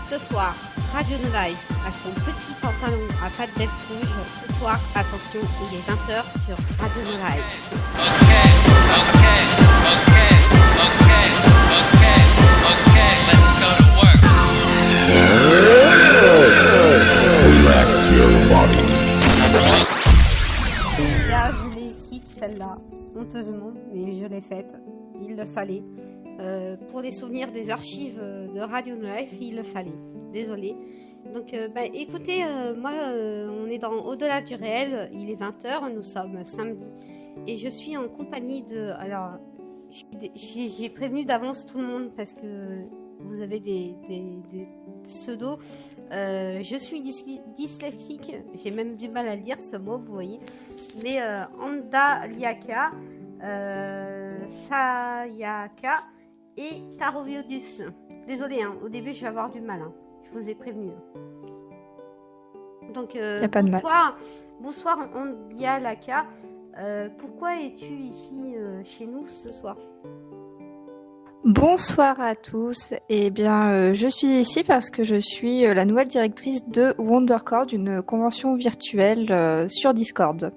Ce soir, Radio No Life a son petit pantalon à pattes d'elfe rouge. Ce soir, attention, il est 20h sur Radio No Life. Let's go to work. Relax your body. Là, je l'ai écrite celle-là, honteusement, mais je l'ai faite. Il le fallait. Pour les souvenirs des archives de Radio No Life, il le fallait. Désolée. Donc, écoutez, moi, on est dans Au-delà du réel. Il est 20h, nous sommes samedi. Et je suis en compagnie de... Alors, j'ai prévenu d'avance tout le monde parce que vous avez des pseudos. Je suis dyslexique. J'ai même du mal à lire ce mot, vous voyez. Mais Anda Liaka, Sayaka et Taroviodus. Désolée, hein, au début je vais avoir du mal. Hein. Je vous ai prévenu. Donc, bonsoir Anda Liaka. Pourquoi es-tu ici chez nous ce soir ? Bonsoir à tous. Eh bien, je suis ici parce que je suis la nouvelle directrice de WonderCord, une convention virtuelle sur Discord.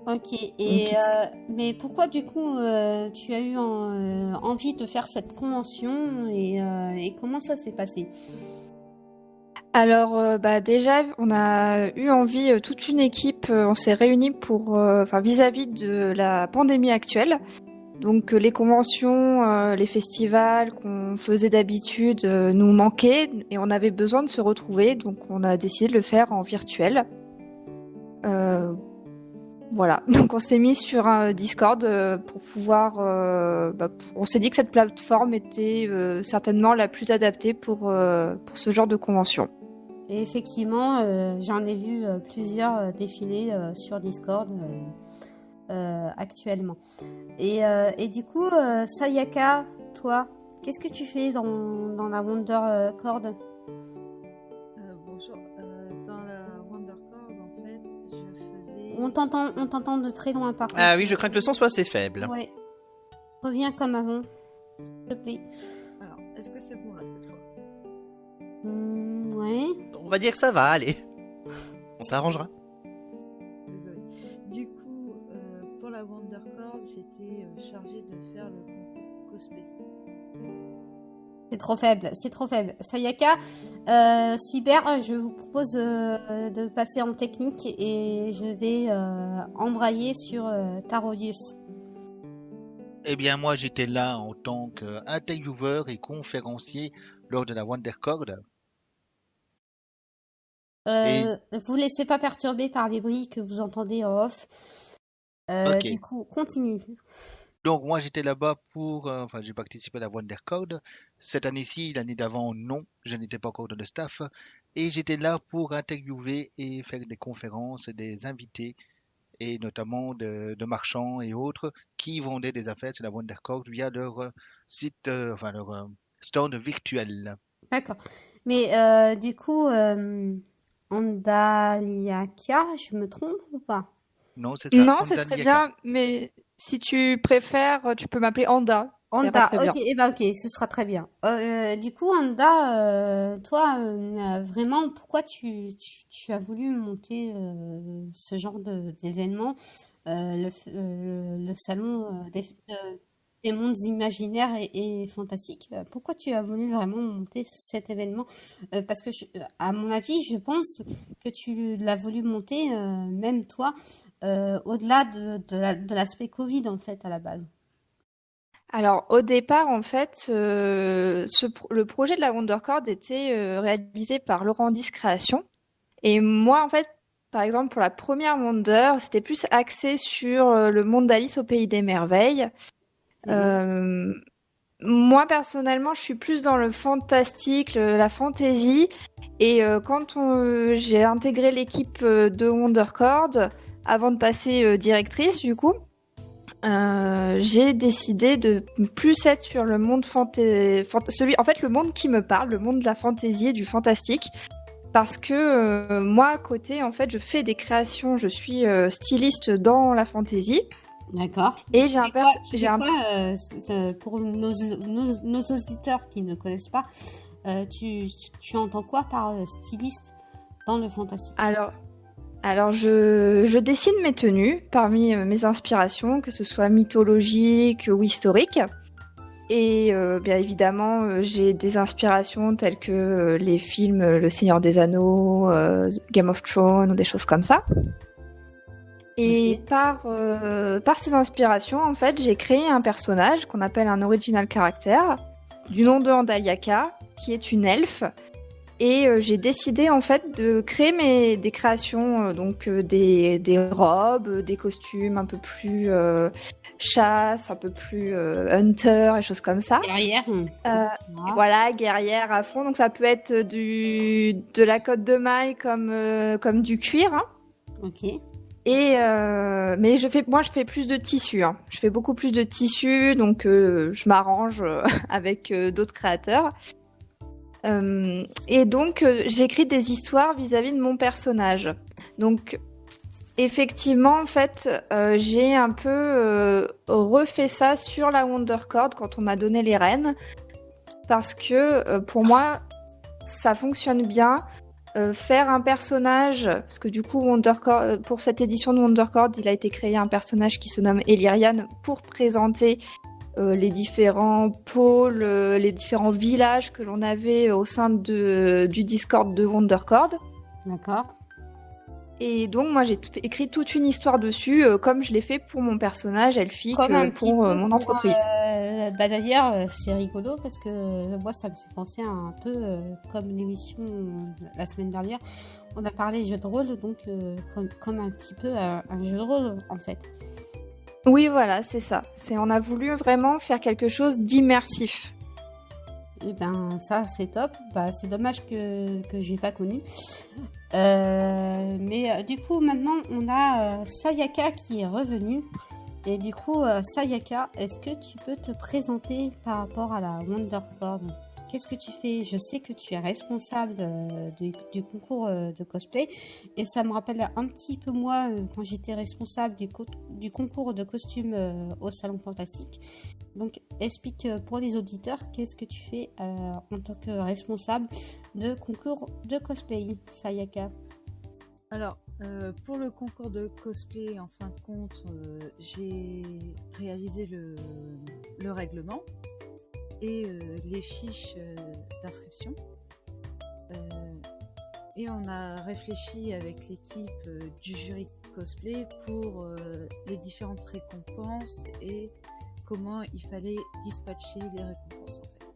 Ok, mais pourquoi du coup tu as eu envie de faire cette convention et comment ça s'est passé ? Alors, déjà, on a eu envie, toute une équipe, on s'est réunis pour, vis-à-vis de la pandémie actuelle. Donc, les conventions, les festivals qu'on faisait d'habitude nous manquaient et on avait besoin de se retrouver. Donc, on a décidé de le faire en virtuel. Voilà, donc on s'est mis sur un Discord pour pouvoir... on s'est dit que cette plateforme était certainement la plus adaptée pour ce genre de convention. Et effectivement, j'en ai vu plusieurs défiler sur Discord actuellement. Et du coup, Sayaka, toi, qu'est-ce que tu fais dans la WonderCord ? Bonjour, dans la WonderCord, en fait, je faisais... On t'entend de très loin par contre. Ah oui, je crains que le son soit assez faible. Ouais. Reviens comme avant, s'il te plaît. Alors, est-ce que c'est bon là cette fois ? Ouais. On va dire que ça va, allez. On s'arrangera. Désolée. Du coup, pour la WonderCord, j'étais chargée de faire le concours cosplay. C'est trop faible. Sayaka, Cyber, je vous propose de passer en technique et je vais embrayer sur Tarodius. Eh bien, moi, j'étais là en tant qu'intervieweur et conférencier lors de la WonderCord. Vous laissez pas perturber par les bruits que vous entendez en off. Ok. Du coup, continue. Donc, moi, j'étais là-bas j'ai participé à la WonderCord. Cette année-ci, l'année d'avant, non, je n'étais pas encore dans le staff. Et j'étais là pour interviewer et faire des conférences, des invités, et notamment de marchands et autres qui vendaient des affaires sur la WonderCord via leur site, leur stand virtuel. D'accord. Mais du coup, Andaliaka, je me trompe ou pas ? Non, c'est ça. Non, c'est Anda très Liaka. bien, mais si tu préfères, tu peux m'appeler Anda. Ça ira Anda, très bien. ok, ce sera très bien. Du coup, Anda, toi, vraiment, pourquoi tu as voulu monter ce genre d'événement, le salon des mondes imaginaires et fantastiques? Pourquoi tu as voulu vraiment monter cet événement? Parce que, à mon avis, je pense que tu l'as voulu monter, même toi, au-delà de l'aspect Covid, en fait, à la base. Alors, au départ, en fait, le projet de la WonderCord était réalisé par Laurent Dys Création. Et moi, en fait, par exemple, pour la première Wonder, c'était plus axé sur le monde d'Alice au Pays des Merveilles. Moi, personnellement, je suis plus dans le fantastique, la fantasy. Et quand j'ai intégré l'équipe de WonderCord, avant de passer directrice, du coup, j'ai décidé de plus être sur le monde le monde qui me parle, le monde de la fantaisie et du fantastique, parce que moi à côté, en fait, je fais des créations, je suis styliste dans la fantaisie. D'accord. Et pour nos auditeurs qui ne connaissent pas, tu entends quoi par styliste dans le fantastique? Alors je dessine mes tenues parmi mes inspirations, que ce soit mythologiques ou historiques. Et bien évidemment, j'ai des inspirations telles que les films Le Seigneur des Anneaux, Game of Thrones ou des choses comme ça. Et par ces inspirations, en fait, j'ai créé un personnage qu'on appelle un original character, du nom de Andaliaka, qui est une elfe. Et j'ai décidé en fait de créer des créations, donc des robes, des costumes un peu plus chasse, un peu plus hunter et choses comme ça. Derrière. Voilà, guerrière à fond. Donc ça peut être de la cotte de maille comme du cuir. Hein. Ok. Et mais je fais plus de tissu. Hein. Je fais beaucoup plus de tissu, donc je m'arrange avec d'autres créateurs. Et donc j'écris des histoires vis-à-vis de mon personnage. Donc effectivement, en fait, j'ai un peu refait ça sur la WonderCord quand on m'a donné les rênes, parce que pour moi, ça fonctionne bien. Faire un personnage, parce que du coup, pour cette édition de WonderCord, il a été créé un personnage qui se nomme Elirian pour présenter les différents pôles, les différents villages que l'on avait au sein du Discord de WonderCord. D'accord. Et donc, moi, j'ai écrit toute une histoire dessus, comme je l'ai fait pour mon personnage elfique, pour mon entreprise. D'ailleurs, c'est rigolo parce que moi, ça me fait penser un peu comme l'émission la semaine dernière. On a parlé jeu de rôle, donc comme un petit peu un jeu de rôle, en fait. Oui, voilà, c'est ça. On a voulu vraiment faire quelque chose d'immersif. Et ben ça c'est top. Bah, c'est dommage que j'ai pas connu. Mais du coup maintenant on a Sayaka qui est revenu. Et du coup Sayaka, est-ce que tu peux te présenter par rapport à la WonderCord? Qu'est-ce que tu fais? Je sais que tu es responsable du concours de cosplay et ça me rappelle un petit peu moi quand j'étais responsable du concours de costumes au Salon Fantastique. Donc explique pour les auditeurs qu'est-ce que tu fais en tant que responsable de concours de cosplay, Sayaka. Alors, pour le concours de cosplay, en fin de compte, j'ai réalisé le règlement et les fiches d'inscription. Et on a réfléchi avec l'équipe du jury cosplay pour les différentes récompenses et comment il fallait dispatcher les récompenses en fait.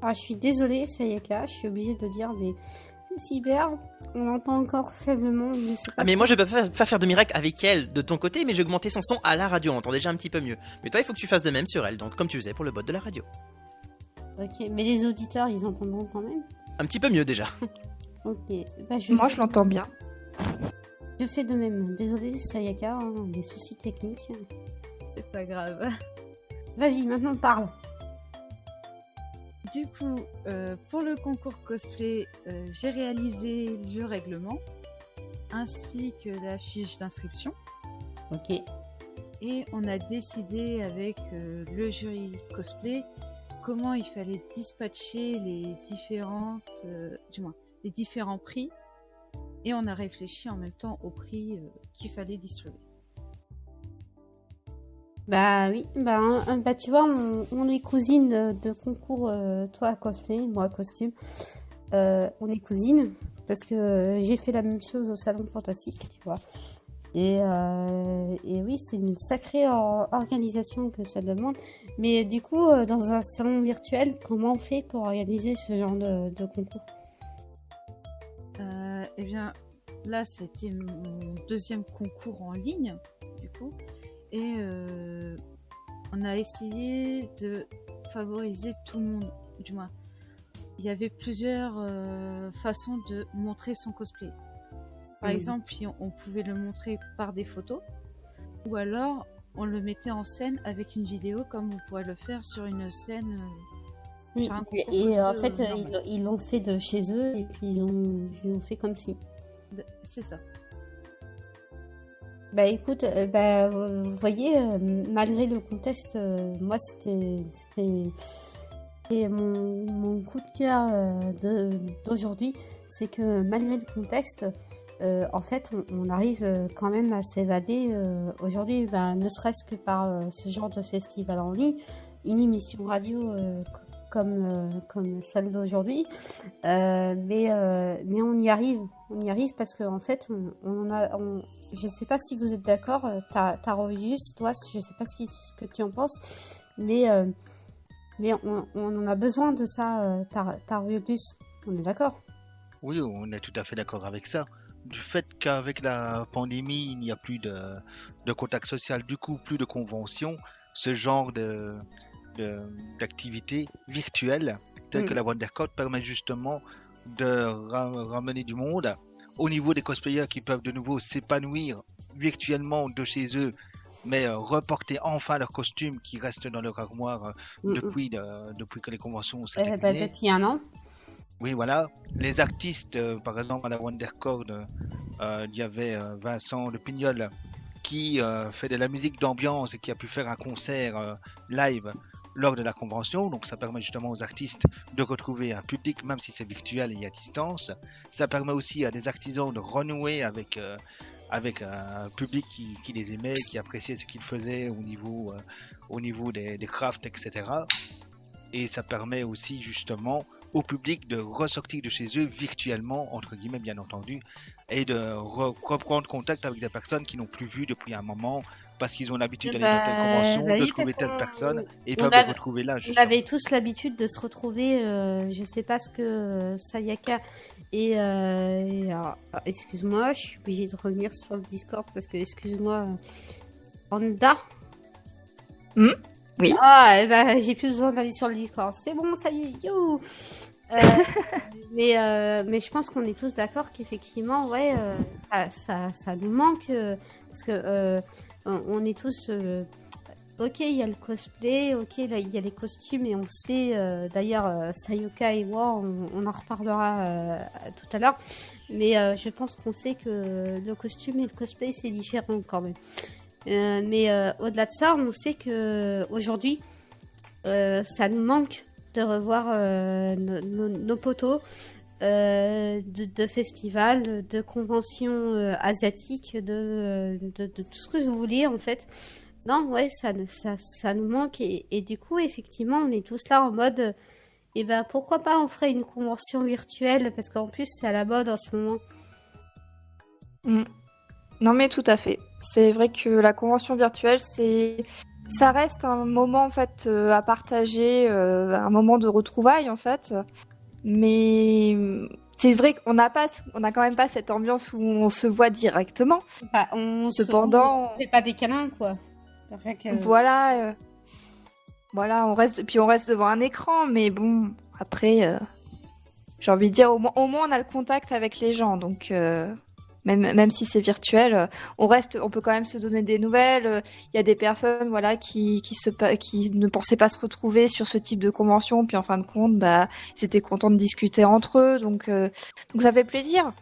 Ah, je suis désolée Sayaka, je suis obligée de le dire, mais Cyber, on l'entend encore faiblement. Je sais pas mais moi je peux pas faire de miracle avec elle de ton côté, mais j'ai augmenté son son à la radio, on entend déjà un petit peu mieux. Mais toi il faut que tu fasses de même sur elle, donc comme tu faisais pour le bot de la radio. Ok, mais les auditeurs ils entendront quand même. Un petit peu mieux déjà. Ok, bah, Moi je l'entends bien. Je fais de même. Désolée Sayaka, des soucis techniques. C'est pas grave. Vas-y, maintenant parle. Du coup, pour le concours cosplay, j'ai réalisé le règlement ainsi que la fiche d'inscription. Ok. Et on a décidé avec le jury cosplay comment il fallait dispatcher les différents prix. Et on a réfléchi en même temps au prix qu'il fallait distribuer. Bah oui, bah tu vois, on est cousines de concours, toi cosplay, moi costume. On est cousines parce que j'ai fait la même chose au Salon Fantastique, tu vois. Et oui, c'est une sacrée organisation que ça demande. Mais du coup, dans un salon virtuel, comment on fait pour organiser ce genre de concours? Eh bien, là, c'était mon deuxième concours en ligne, du coup. Et on a essayé de favoriser tout le monde, du moins. Il y avait plusieurs façons de montrer son cosplay. Par exemple, on pouvait le montrer par des photos, ou alors on le mettait en scène avec une vidéo, comme on pourrait le faire sur une scène. Oui, et en fait, ils l'ont fait de chez eux, et puis ils ont fait comme si. C'est ça. Bah écoute, vous voyez, malgré le contexte, moi c'était Et mon coup de cœur d'aujourd'hui, c'est que malgré le contexte, en fait, on arrive quand même à s'évader aujourd'hui, ne serait-ce que par ce genre de festival en ligne, une émission radio comme celle d'aujourd'hui. Mais on y arrive parce que en fait, je sais pas si vous êtes d'accord, t'as revu toi, je sais pas ce que tu en penses, mais on en a besoin de ça, Tariodus. On est d'accord? Oui, on est tout à fait d'accord avec ça. Du fait qu'avec la pandémie, il n'y a plus de contact social, du coup, plus de conventions, ce genre d'activités virtuelles, telles que la WonderCon, permet justement de ramener du monde. Au niveau des cosplayers qui peuvent de nouveau s'épanouir virtuellement de chez eux, mais reporter enfin leurs costumes qui restent dans leur armoire depuis que les conventions sont terminées. Depuis un an. Oui, voilà. Les artistes, par exemple, à la WonderCon, il y avait Vincent Le Pignol qui fait de la musique d'ambiance et qui a pu faire un concert live lors de la convention. Donc, ça permet justement aux artistes de retrouver un public, même si c'est virtuel et à distance. Ça permet aussi à des artisans de renouer avec un public qui les aimait, qui appréciait ce qu'ils faisaient au niveau des crafts, etc. Et ça permet aussi justement au public de ressortir de chez eux virtuellement, entre guillemets bien entendu, et de reprendre contact avec des personnes qu'ils n'ont plus vues depuis un moment, parce qu'ils ont l'habitude d'aller dans telle convention, de trouver telle personne, et ils peuvent les retrouver là. On avait tous l'habitude de se retrouver, je sais pas ce que Sayaka et alors, excuse-moi, je suis obligée de revenir sur le Discord parce que, excuse-moi, Anda. Oui. Ah, j'ai plus besoin d'aller sur le Discord. C'est bon, ça y est, you. Mais je pense qu'on est tous d'accord qu'effectivement, ouais, ça nous manque parce que on est tous. Ok, il y a le cosplay, ok, là il y a les costumes et on sait. D'ailleurs, Sayaka et moi, on en reparlera tout à l'heure. Mais je pense qu'on sait que le costume et le cosplay c'est différent quand même. Mais au-delà de ça, on sait que aujourd'hui, ça nous manque de revoir nos poteaux de festivals, de conventions asiatiques, de tout ce que vous voulez en fait. Non, ouais, ça nous manque et du coup, effectivement, on est tous là en mode, pourquoi pas on ferait une convention virtuelle parce qu'en plus c'est à la mode en ce moment. Non mais tout à fait. C'est vrai que la convention virtuelle, ça reste un moment en fait à partager, un moment de retrouvailles en fait. Mais c'est vrai qu'on a quand même pas cette ambiance où on se voit directement. Cependant, on fait pas des câlins quoi. Voilà, on reste devant un écran, mais bon après, j'ai envie de dire au moins on a le contact avec les gens, donc. Même si c'est virtuel, on peut quand même se donner des nouvelles. Il y a des personnes, voilà, qui ne pensaient pas se retrouver sur ce type de convention, puis en fin de compte, ils étaient contents de discuter entre eux, donc ça fait plaisir.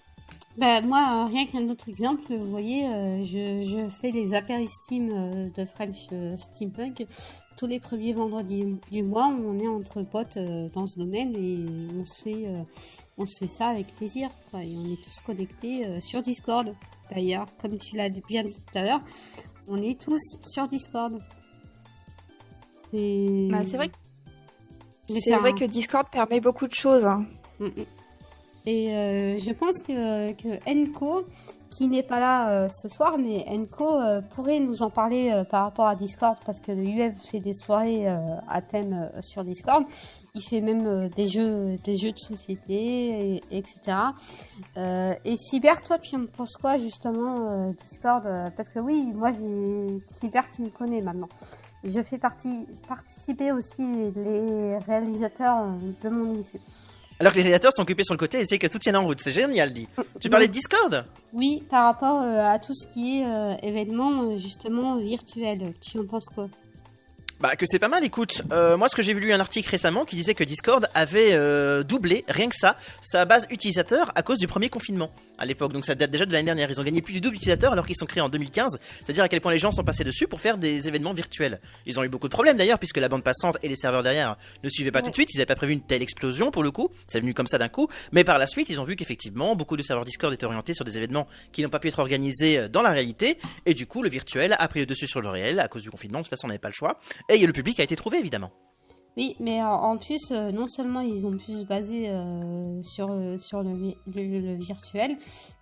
Moi, rien qu'un autre exemple, vous voyez, je fais les apéristimes de French Steampunk. Tous les premiers vendredis du mois, on est entre potes dans ce domaine et on se fait ça avec plaisir, quoi. Et on est tous connectés sur Discord. D'ailleurs, comme tu l'as bien dit tout à l'heure, on est tous sur Discord. C'est vrai que Discord permet beaucoup de choses. Hein. Et je pense que Enko, qui n'est pas là ce soir, mais Enko pourrait nous en parler par rapport à Discord, parce que l'UF fait des soirées à thème sur Discord. Il fait même des jeux de société, etc. Et Cyber, toi, tu en penses quoi justement Discord parce que oui, moi, Cyber, tu me connais maintenant. Je fais participer aussi les réalisateurs de mon lycée. Alors que les réalisateurs sont occupés sur le côté et essaient que tout tienne en route. C'est génial, dit. Tu parlais de Discord ? Oui, par rapport à tout ce qui est événement justement virtuel. Tu en penses quoi ? Bah que c'est pas mal, écoute. Moi ce que j'ai lu un article récemment qui disait que Discord avait doublé, rien que ça, sa base utilisateur à cause du premier confinement à l'époque. Donc ça date déjà de l'année dernière. Ils ont gagné plus du double d'utilisateurs alors qu'ils sont créés en 2015. C'est-à-dire à quel point les gens sont passés dessus pour faire des événements virtuels. Ils ont eu beaucoup de problèmes d'ailleurs puisque la bande passante et les serveurs derrière ne suivaient pas tout de suite. Ils n'avaient pas prévu une telle explosion pour le coup. C'est venu comme ça d'un coup. Mais par la suite ils ont vu qu'effectivement beaucoup de serveurs Discord étaient orientés sur des événements qui n'ont pas pu être organisés dans la réalité. Et du coup le virtuel a pris le dessus sur le réel à cause du confinement. De toute façon on n'avait pas le choix. Et le public a été trouvé évidemment. Oui, mais en plus, non seulement ils ont pu se baser sur le virtuel,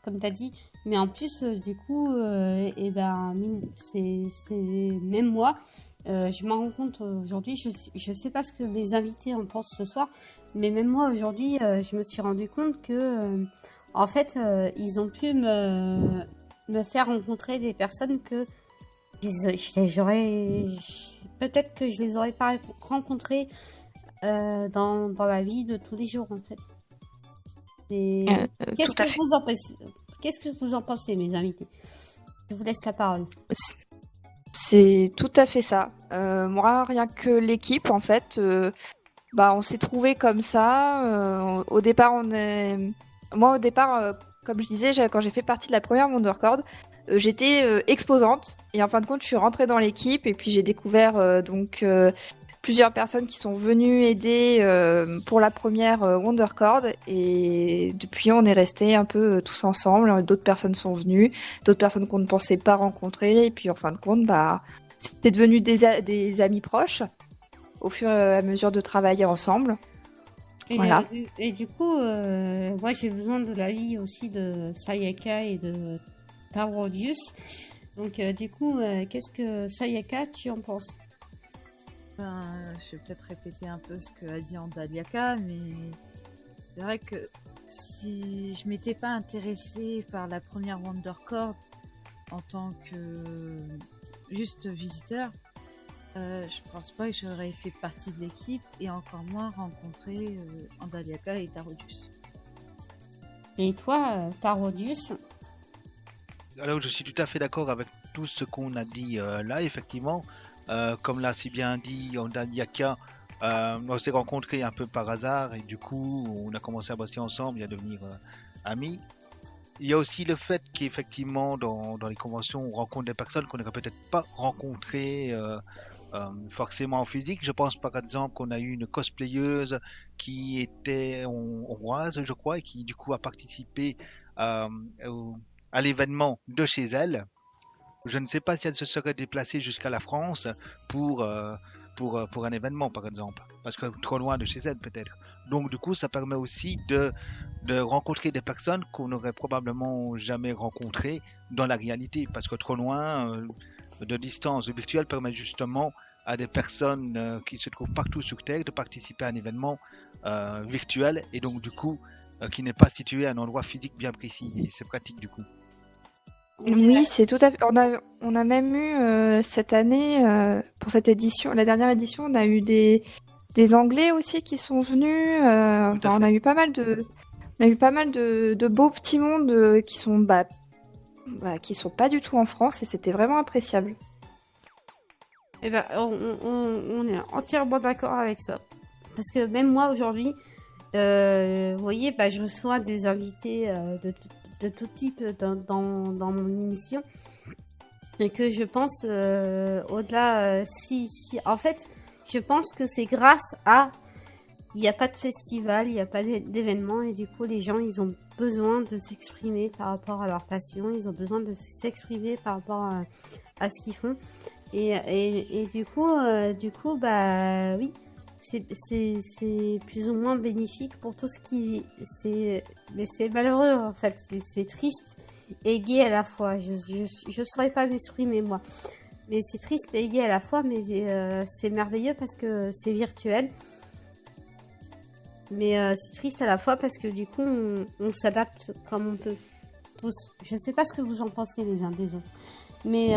comme tu as dit, mais en plus, du coup, c'est même moi, je m'en rends compte aujourd'hui, je sais pas ce que mes invités en pensent ce soir, mais même moi aujourd'hui, je me suis rendu compte que, en fait, ils ont pu me faire rencontrer des personnes que peut-être que je les aurais pas rencontrés dans la vie de tous les jours en fait. Et qu'est-ce que vous en pensez, mes invités? Je vous laisse la parole. C'est tout à fait ça. Moi, rien que l'équipe, en fait, on s'est trouvés comme ça. Au départ, comme je disais, quand j'ai fait partie de la première WonderCord, j'étais exposante et en fin de compte je suis rentrée dans l'équipe et puis j'ai découvert plusieurs personnes qui sont venues aider pour la première WonderCord et depuis on est restés un peu tous ensemble. D'autres personnes sont venues, d'autres personnes qu'on ne pensait pas rencontrer et puis en fin de compte c'était devenu des amis proches au fur et à mesure de travailler ensemble. Voilà. Et du coup moi j'ai besoin de l'avis aussi de Sayaka et de Tarodius. Donc du coup, qu'est-ce que Sayaka, tu en penses? Je vais peut-être répéter un peu ce qu'a dit Andaliaka, mais c'est vrai que si je m'étais pas intéressée par la première WonderCord en tant que juste visiteur, je pense pas que j'aurais fait partie de l'équipe et encore moins rencontré Andaliaka et Tarodius. Et toi, Tarodius? Alors, je suis tout à fait d'accord avec tout ce qu'on a dit là, effectivement. Comme l'a si bien dit Andaliaka, on s'est rencontrés un peu par hasard et du coup, on a commencé à bosser ensemble et à devenir amis. Il y a aussi le fait qu'effectivement, dans les conventions, on rencontre des personnes qu'on n'aurait peut-être pas rencontrées forcément en physique. Je pense par exemple qu'on a eu une cosplayeuse qui était hongroise, je crois, et qui du coup a participé à l'événement de chez elle. Je ne sais pas si elle se serait déplacée jusqu'à la France pour un événement, par exemple, parce que trop loin de chez elle, peut-être. Donc, du coup, ça permet aussi de rencontrer des personnes qu'on n'aurait probablement jamais rencontrées dans la réalité, parce que trop loin de distance. Le virtuel permet justement à des personnes qui se trouvent partout sur Terre de participer à un événement virtuel, et donc, du coup, qui n'est pas situé à un endroit physique bien précis, et c'est pratique, du coup. Oui, c'est tout à fait. On a même eu cette année, pour cette édition, la dernière édition, on a eu des Anglais aussi qui sont venus. On a eu pas mal de beaux petits mondes qui sont pas du tout en France et c'était vraiment appréciable. Eh ben, on est entièrement d'accord avec ça. Parce que même moi aujourd'hui, vous voyez, je reçois des invités de tout type dans mon émission et que je pense au-delà en fait je pense que c'est grâce à il n'y a pas de festival, il n'y a pas d'événement et du coup les gens ils ont besoin de s'exprimer par rapport à leur passion, ils ont besoin de s'exprimer par rapport à ce qu'ils font et du coup oui, c'est plus ou moins bénéfique pour tout ce qui mais c'est malheureux en fait, c'est triste et gai à la fois. Je saurais pas m'exprimer moi, mais c'est triste et gai à la fois, mais c'est merveilleux parce que c'est virtuel, mais c'est triste à la fois parce que du coup on s'adapte comme on peut tous. Je sais pas ce que vous en pensez les uns des autres, mais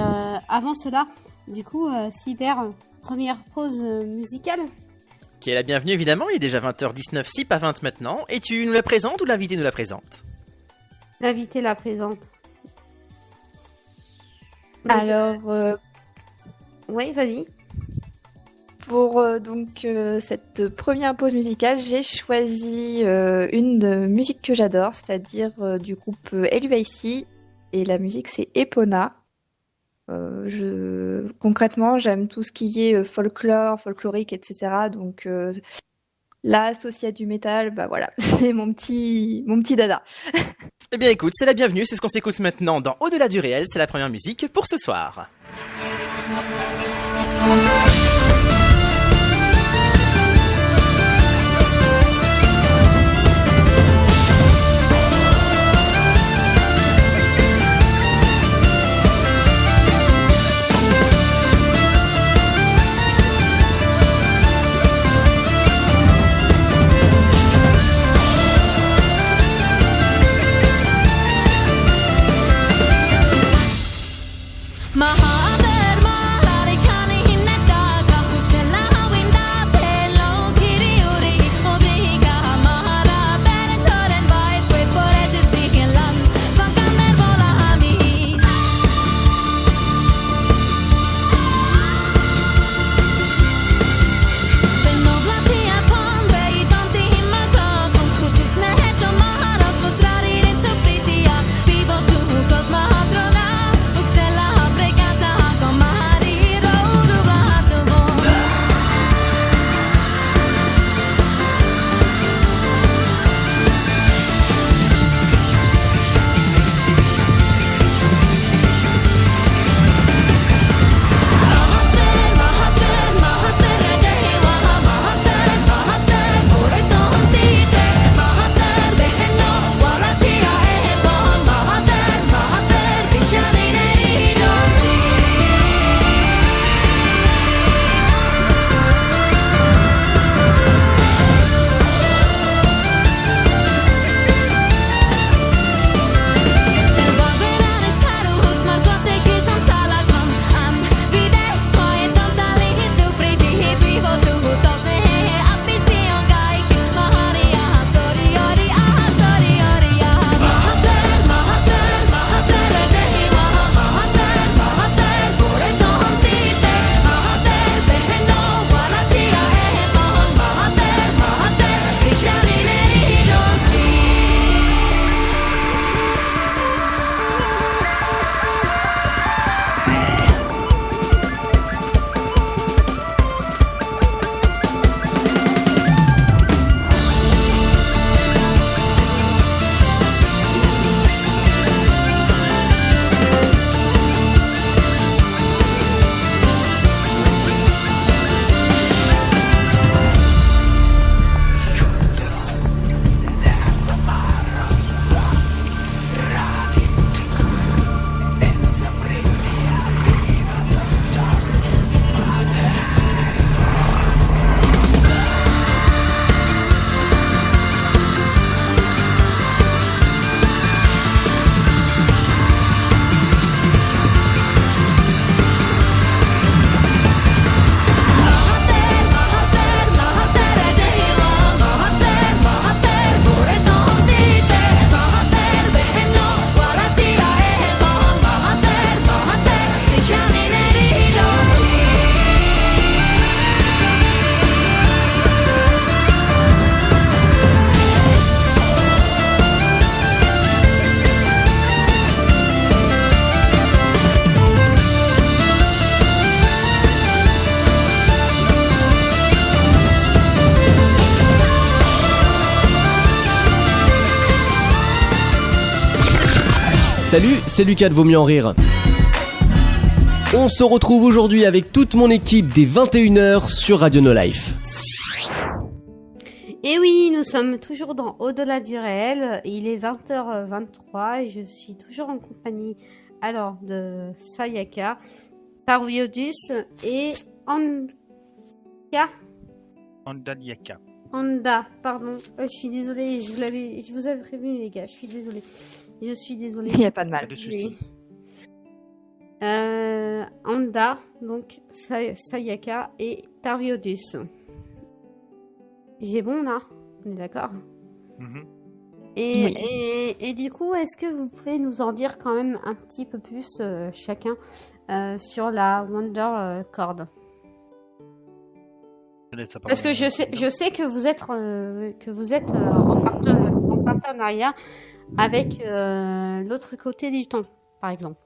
avant cela, du coup Cyber, première pause musicale. Qui est la bienvenue évidemment, il est déjà 20h19, si pas 20 maintenant, et tu nous la présentes ou l'invité nous la présente? L'invité la présente. Alors, oui, vas-y. Pour cette première pause musicale, j'ai choisi une musique que j'adore, c'est-à-dire du groupe LUIC, et la musique c'est Epona. Concrètement, j'aime tout ce qui est folklorique, etc. Donc là, associé à du métal, bah voilà, c'est mon petit dada. Eh bien écoute, c'est la bienvenue, c'est ce qu'on s'écoute maintenant dans Au-delà du réel, c'est la première musique pour ce soir. Mahaber mahari khani hinne daga husela winda pelo kiri uri obriga mahara bertoren vai foi por et sigelan vakaner bola hami benobla tia pondre I tanti himaga con kutis ne heto mahara sotrari rin sopritia vivo tu kos mahadrona uxela pregata con mahari roru blato von Mahater mahater redehi waha mahater bore tontite mahater beheno walatia ehebon mahater vishani neridoti El barberar caro hos marcote que son salakon am vides toje tontali sufriti vivo tu tose ambition gai mahari ahastori ori mahater redehi waha mahater bore tontite mahater beheno walatia ehebon mahater vishani neridoti Mahater redehi waha mahater bore tontite mahater beheno walatia ehebon mahater vishani neridoti Salut, c'est Lucas de Vaut mieux en rire. On se retrouve aujourd'hui avec toute mon équipe dès 21h sur Radio No Life. Et oui, nous sommes toujours dans Au-delà du réel. Il est 20h23 et je suis toujours en compagnie alors de Sayaka, Taruiodus et Anda, pardon. Je suis désolée, je vous avais prévenu les gars, je suis désolée. Il n'y a pas de mal. Pas de souci. Anda, donc Sayaka et Taruiodus. J'ai bon là, on est d'accord. Mhm. Et du coup, est-ce que vous pouvez nous en dire quand même un petit peu plus chacun sur la Wonder Chord? te laisse la Parce que parole, je sais que vous êtes en partenariat avec l'autre côté du temps, par exemple.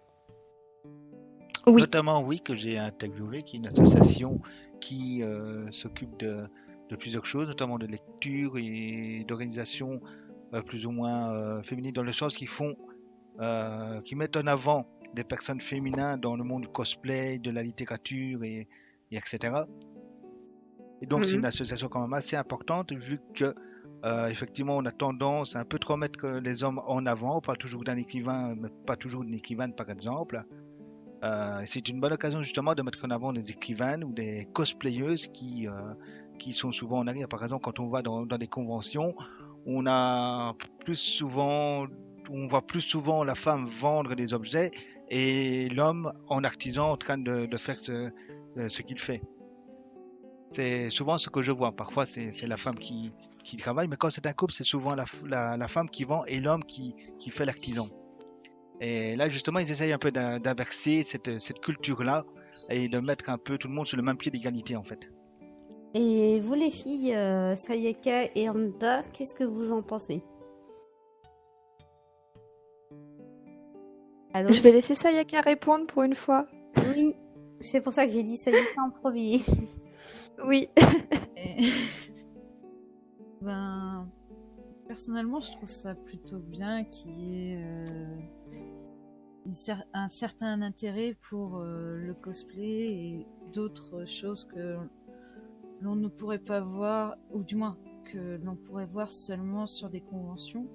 Oui. Notamment, oui, que j'ai interviewé, qui est une association qui s'occupe de plusieurs choses, notamment de lecture et d'organisation plus ou moins féminine, dans le sens qui mettent en avant des personnes féminines dans le monde du cosplay, de la littérature et etc. Et donc, c'est une association quand même assez importante, vu que effectivement, on a tendance à un peu trop mettre les hommes en avant. On parle toujours d'un écrivain, mais pas toujours d'une écrivaine, par exemple. C'est une bonne occasion justement de mettre en avant des écrivaines ou des cosplayeuses qui sont souvent en arrière. Par exemple, quand on va dans des conventions, on voit plus souvent la femme vendre des objets et l'homme en artisan en train de faire ce qu'il fait. C'est souvent ce que je vois. Parfois, c'est la femme qui travaille, mais quand c'est un couple, c'est souvent la femme qui vend et l'homme qui fait l'artisan. Et là, justement, ils essayent un peu d'inverser cette culture-là et de mettre un peu tout le monde sur le même pied d'égalité, en fait. Et vous les filles, Sayaka et Anda, qu'est-ce que vous en pensez? Allô? Je vais laisser Sayaka répondre pour une fois. Oui, c'est pour ça que j'ai dit Sayaka en premier. Oui. Et- Ben, personnellement, je trouve ça plutôt bien qu'il y ait un certain intérêt pour le cosplay et d'autres choses que l'on ne pourrait pas voir, ou du moins que l'on pourrait voir seulement sur des conventions.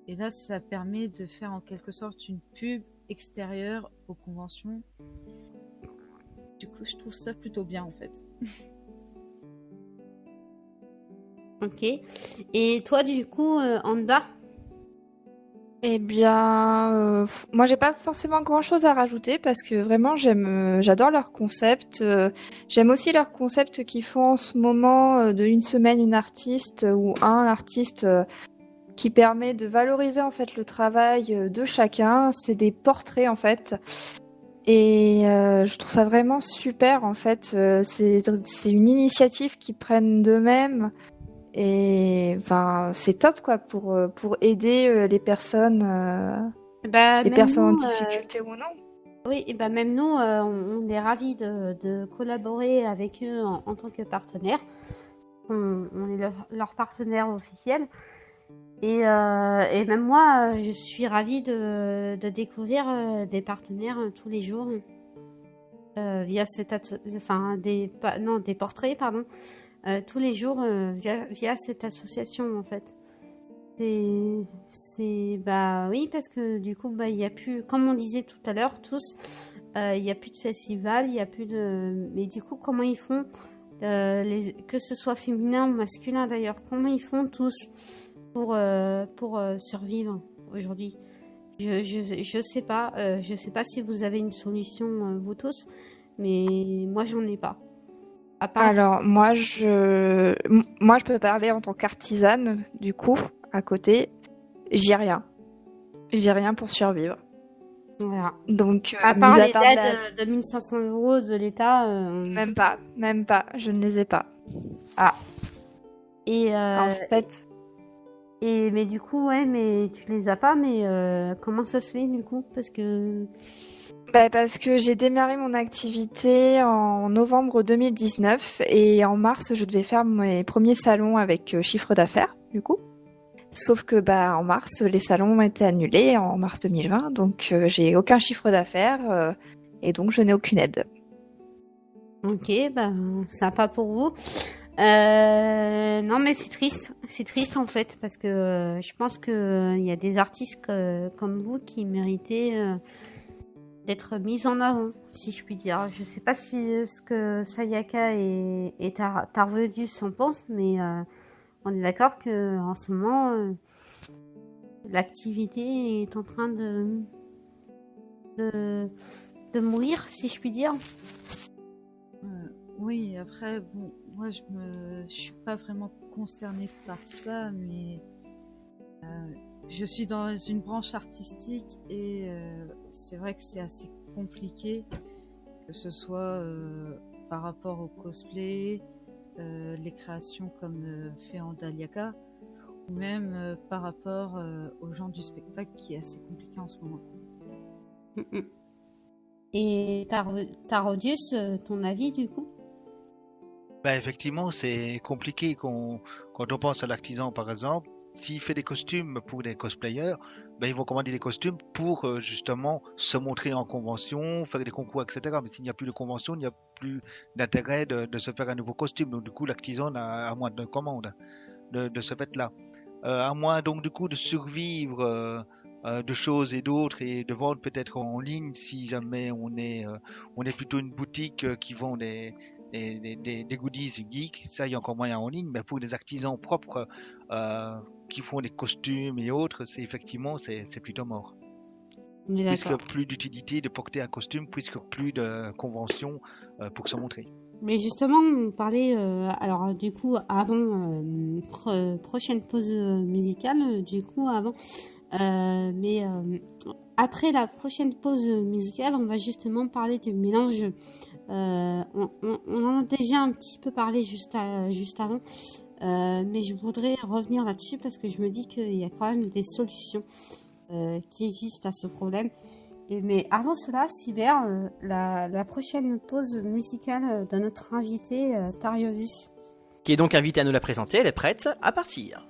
Et là, ça permet de faire en quelque sorte une pub extérieure aux conventions. Du coup, je trouve ça plutôt bien en fait. Ok. Et toi, du coup, Anda? Eh bien, moi j'ai pas forcément grand-chose à rajouter parce que vraiment j'adore leur concept. J'aime aussi leur concept qu'ils font en ce moment de une semaine une artiste ou un artiste qui permet de valoriser en fait le travail de chacun. C'est des portraits en fait. Et je trouve ça vraiment super en fait. C'est une initiative qu'ils prennent d'eux-mêmes. Et enfin, c'est top quoi pour aider les personnes Bah, en même nous, difficulté ou non. oui, et bah même nous, on est ravis de collaborer avec eux en tant que partenaires. On est leur partenaire officiel. Et même moi, je suis ravie de découvrir des partenaires tous les jours via des portraits, pardon, tous les jours via cette association en fait. Bah oui, parce que du coup, bah il y a plus, comme on disait tout à l'heure, tous, il y a plus de festival, il y a plus de, mais du coup, comment ils font, que ce soit féminin ou masculin d'ailleurs, comment ils font tous pour survivre aujourd'hui? Je sais pas, je sais pas si vous avez une solution vous tous, mais moi j'en ai pas. À part, Alors moi je peux parler en tant qu'artisane du coup à côté. J'ai rien pour survivre. voilà. Donc À part mis à les part aides de 1500 € de l'État. même pas, je ne les ai pas. Et En fait, mais du coup, ouais, mais tu les as pas, mais comment ça se fait du coup? Parce que parce que j'ai démarré mon activité en novembre 2019 et en mars, je devais faire mes premiers salons avec chiffre d'affaires, du coup. Sauf que en mars, les salons ont été annulés en mars 2020, donc j'ai aucun chiffre d'affaires et donc je n'ai aucune aide. ok, bah sympa pour vous. Non, mais c'est triste en fait, parce que je pense que il y a des artistes comme vous qui méritaient d'être mis en avant, si je puis dire. Je sais pas si ce que Sayaka et Tarvedus en pensent, mais on est d'accord que en ce moment l'activité est en train de mourir, si je puis dire. Oui, après, bon, moi je suis pas vraiment concernée par ça, mais je suis dans une branche artistique et c'est vrai que c'est assez compliqué, que ce soit par rapport au cosplay, les créations comme fait en Daliaka, ou même par rapport aux gens du spectacle qui est assez compliqué en ce moment. Et Tarodius, ton avis du coup? Bah, effectivement, c'est compliqué quand on pense à l'artisan, par exemple. S'il fait des costumes pour des cosplayers, ben, ils vont commander des costumes pour justement se montrer en convention, faire des concours, etc. Mais s'il n'y a plus de convention, il n'y a plus d'intérêt de se faire un nouveau costume. Donc du coup, l'artisan a moins de commandes de ce fait-là. À moins donc du coup de survivre de choses et d'autres et de vendre peut-être en ligne si jamais on est plutôt une boutique qui vend des goodies geeks, ça il y a encore moyen en ligne, mais pour des artisans propres qui font des costumes et autres, c'est effectivement c'est plutôt mort. On est Puisque d'accord. plus d'utilité de porter un costume, puisque plus de conventions pour se montrer. Mais justement, on parlait, alors du coup, avant, prochaine pause musicale, du coup, avant, après la prochaine pause musicale, on va justement parler du mélange. On en a déjà un petit peu parlé juste avant, mais je voudrais revenir là-dessus parce que je me dis qu'il y a quand même des solutions qui existent à ce problème. Mais avant cela, Cyber, la prochaine pause musicale de notre invité, Tariosus. Qui est donc invitée à nous la présenter, elle est prête à partir.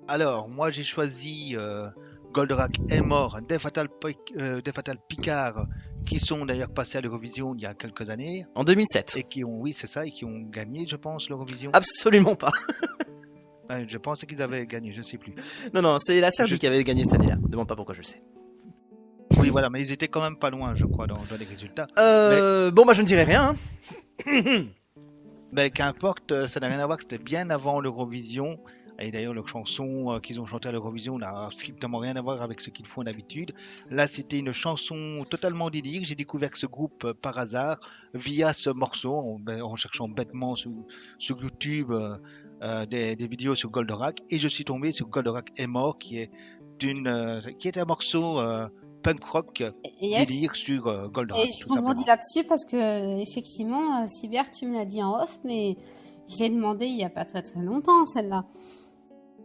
Alors, moi j'ai choisi Goldorak est mort, des Fatal Picard, qui sont d'ailleurs passés à l'Eurovision il y a quelques années. En 2007. Et qui ont, oui c'est ça, et qui ont gagné, je pense, l'Eurovision. Absolument pas. Je pensais qu'ils avaient gagné, je sais plus. Non, c'est la Serbie qui avait gagné cette année-là. Demande pas pourquoi je le sais. Oui, voilà, mais ils étaient quand même pas loin, je crois, dans les résultats. Bon, bah je ne dirai rien. Hein. Mais qu'importe, ça n'a rien à voir, c'était bien avant l'Eurovision. Et d'ailleurs, leur chanson qu'ils ont chantée à l'Eurovision n'a strictement rien à voir avec ce qu'ils font d'habitude. Là, c'était une chanson totalement délire. J'ai découvert ce groupe par hasard via ce morceau, en cherchant bêtement sur YouTube des vidéos sur Goldorak. Et je suis tombé sur Goldorak est mort, qui est un morceau punk rock délire sur Goldorak. Et je rebondis là-dessus parce que, effectivement, Cyber, tu me l'as dit en off, mais je l'ai demandé il n'y a pas très très longtemps, celle-là.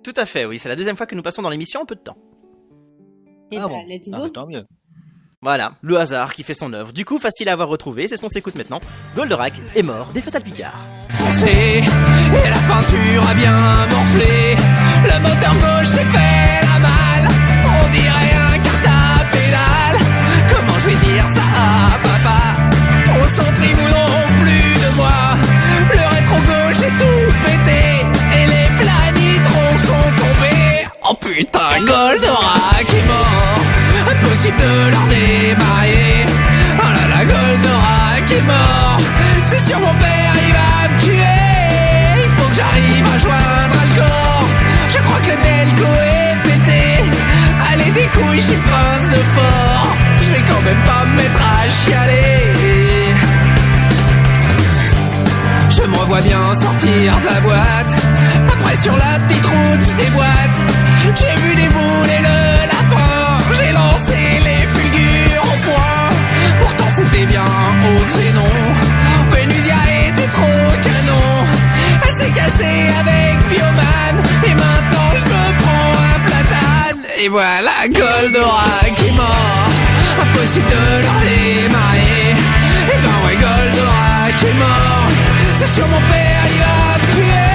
Tout à fait, oui. C'est la deuxième fois que nous passons dans l'émission en peu de temps. Et Ah bon. let's Ah, go. bah, tant mieux. Voilà, le hasard qui fait son œuvre. Du coup, facile à avoir retrouvé, c'est ce qu'on s'écoute maintenant. Goldorak est mort des Fatal Picard. Foncé, et la peinture a bien morflé. Le moteur gauche s'est fait la malle. On dirait un kart à pédale. Comment je vais dire ça à papa? Au centre ils voudront plus de moi. Le rétro gauche est tout pété. Et les planitrons sont tombés. Oh putain, Goldorak est mort. Impossible de leur démarrer. Oh là là, Goldorak est mort. C'est sur mon père, il va me tuer. Il faut que j'arrive à joindre Alcor. Je crois que le Delco est pété. Allez des couilles chez Prince de Fort. Je vais quand même pas me mettre à chialer. Je me revois bien sortir de la boîte. Après sur la petite route je déboîte. J'ai vu des boules et le lapin. J'ai lancé les fulgures au point. Pourtant c'était bien au xénon. Vénusia était trop canon. Elle s'est cassée avec Bioman. Et maintenant je me prends un platane. Et voilà Goldorak est mort. Impossible de leur démarrer. Et ben ouais Goldorak est mort. C'est sur mon père il va me tuer.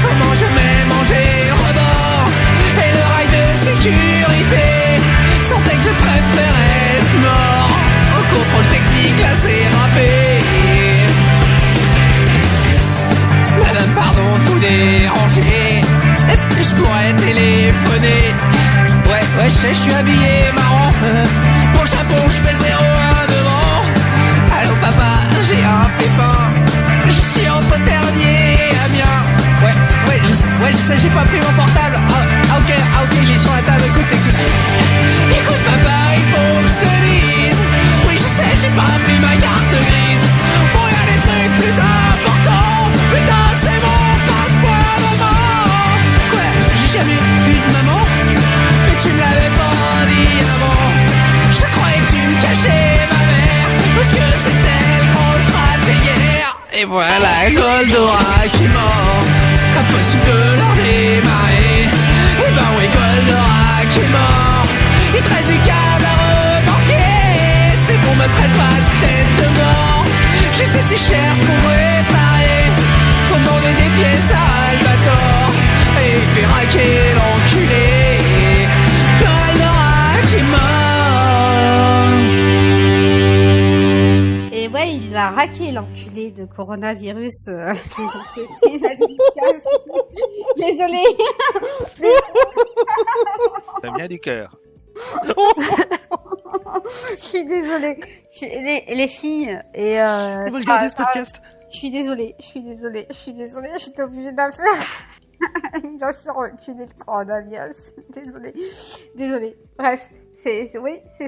Comment je m'ai mangé rebord. Et le rail de sécurité sentait que je préférais être mort. Au contrôle technique là c'est râpé. Madame pardon de vous déranger. Est-ce que je pourrais téléphoner? Ouais je suis habillé marrant. Pour le chapeau je fais 0,1 devant. Allô papa j'ai un pépin. Je suis entre Ternier et Amiens. Ouais, je sais, j'ai pas pris mon portable. Ah, ok, il est sur la table, écoute. Écoute, papa, il faut que je te dise. Oui, je sais, j'ai pas pris ma carte grise. Bon, y'a des trucs plus importants. Putain, c'est bon, passe-moi maman. Quoi, j'ai jamais eu de maman? Mais tu me l'avais pas dit avant. Je croyais que tu me cachais ma mère. Parce que c'était le gros stratégère. Et voilà Goldorak qui mord. Impossible de leur démarrer. Et ben ouais, Goldorak est mort. Il est très câble à remorquer. C'est bon, me traite pas de tête de mort. Je sais c'est cher pour réparer. Faut demander des pièces à Albator. Et il fait raquer l'enculé. Goldorak est mort. Et ouais, il va raquer l'enculé de coronavirus. Donc, c'est une dédicace. Désolée. Ça vient du cœur. Je suis désolée. Les filles et On va le garder ce podcast. je suis désolée. J'étais obligée de la faire. Il a sur reculé le coronavirus. Désolée. Bref, c'est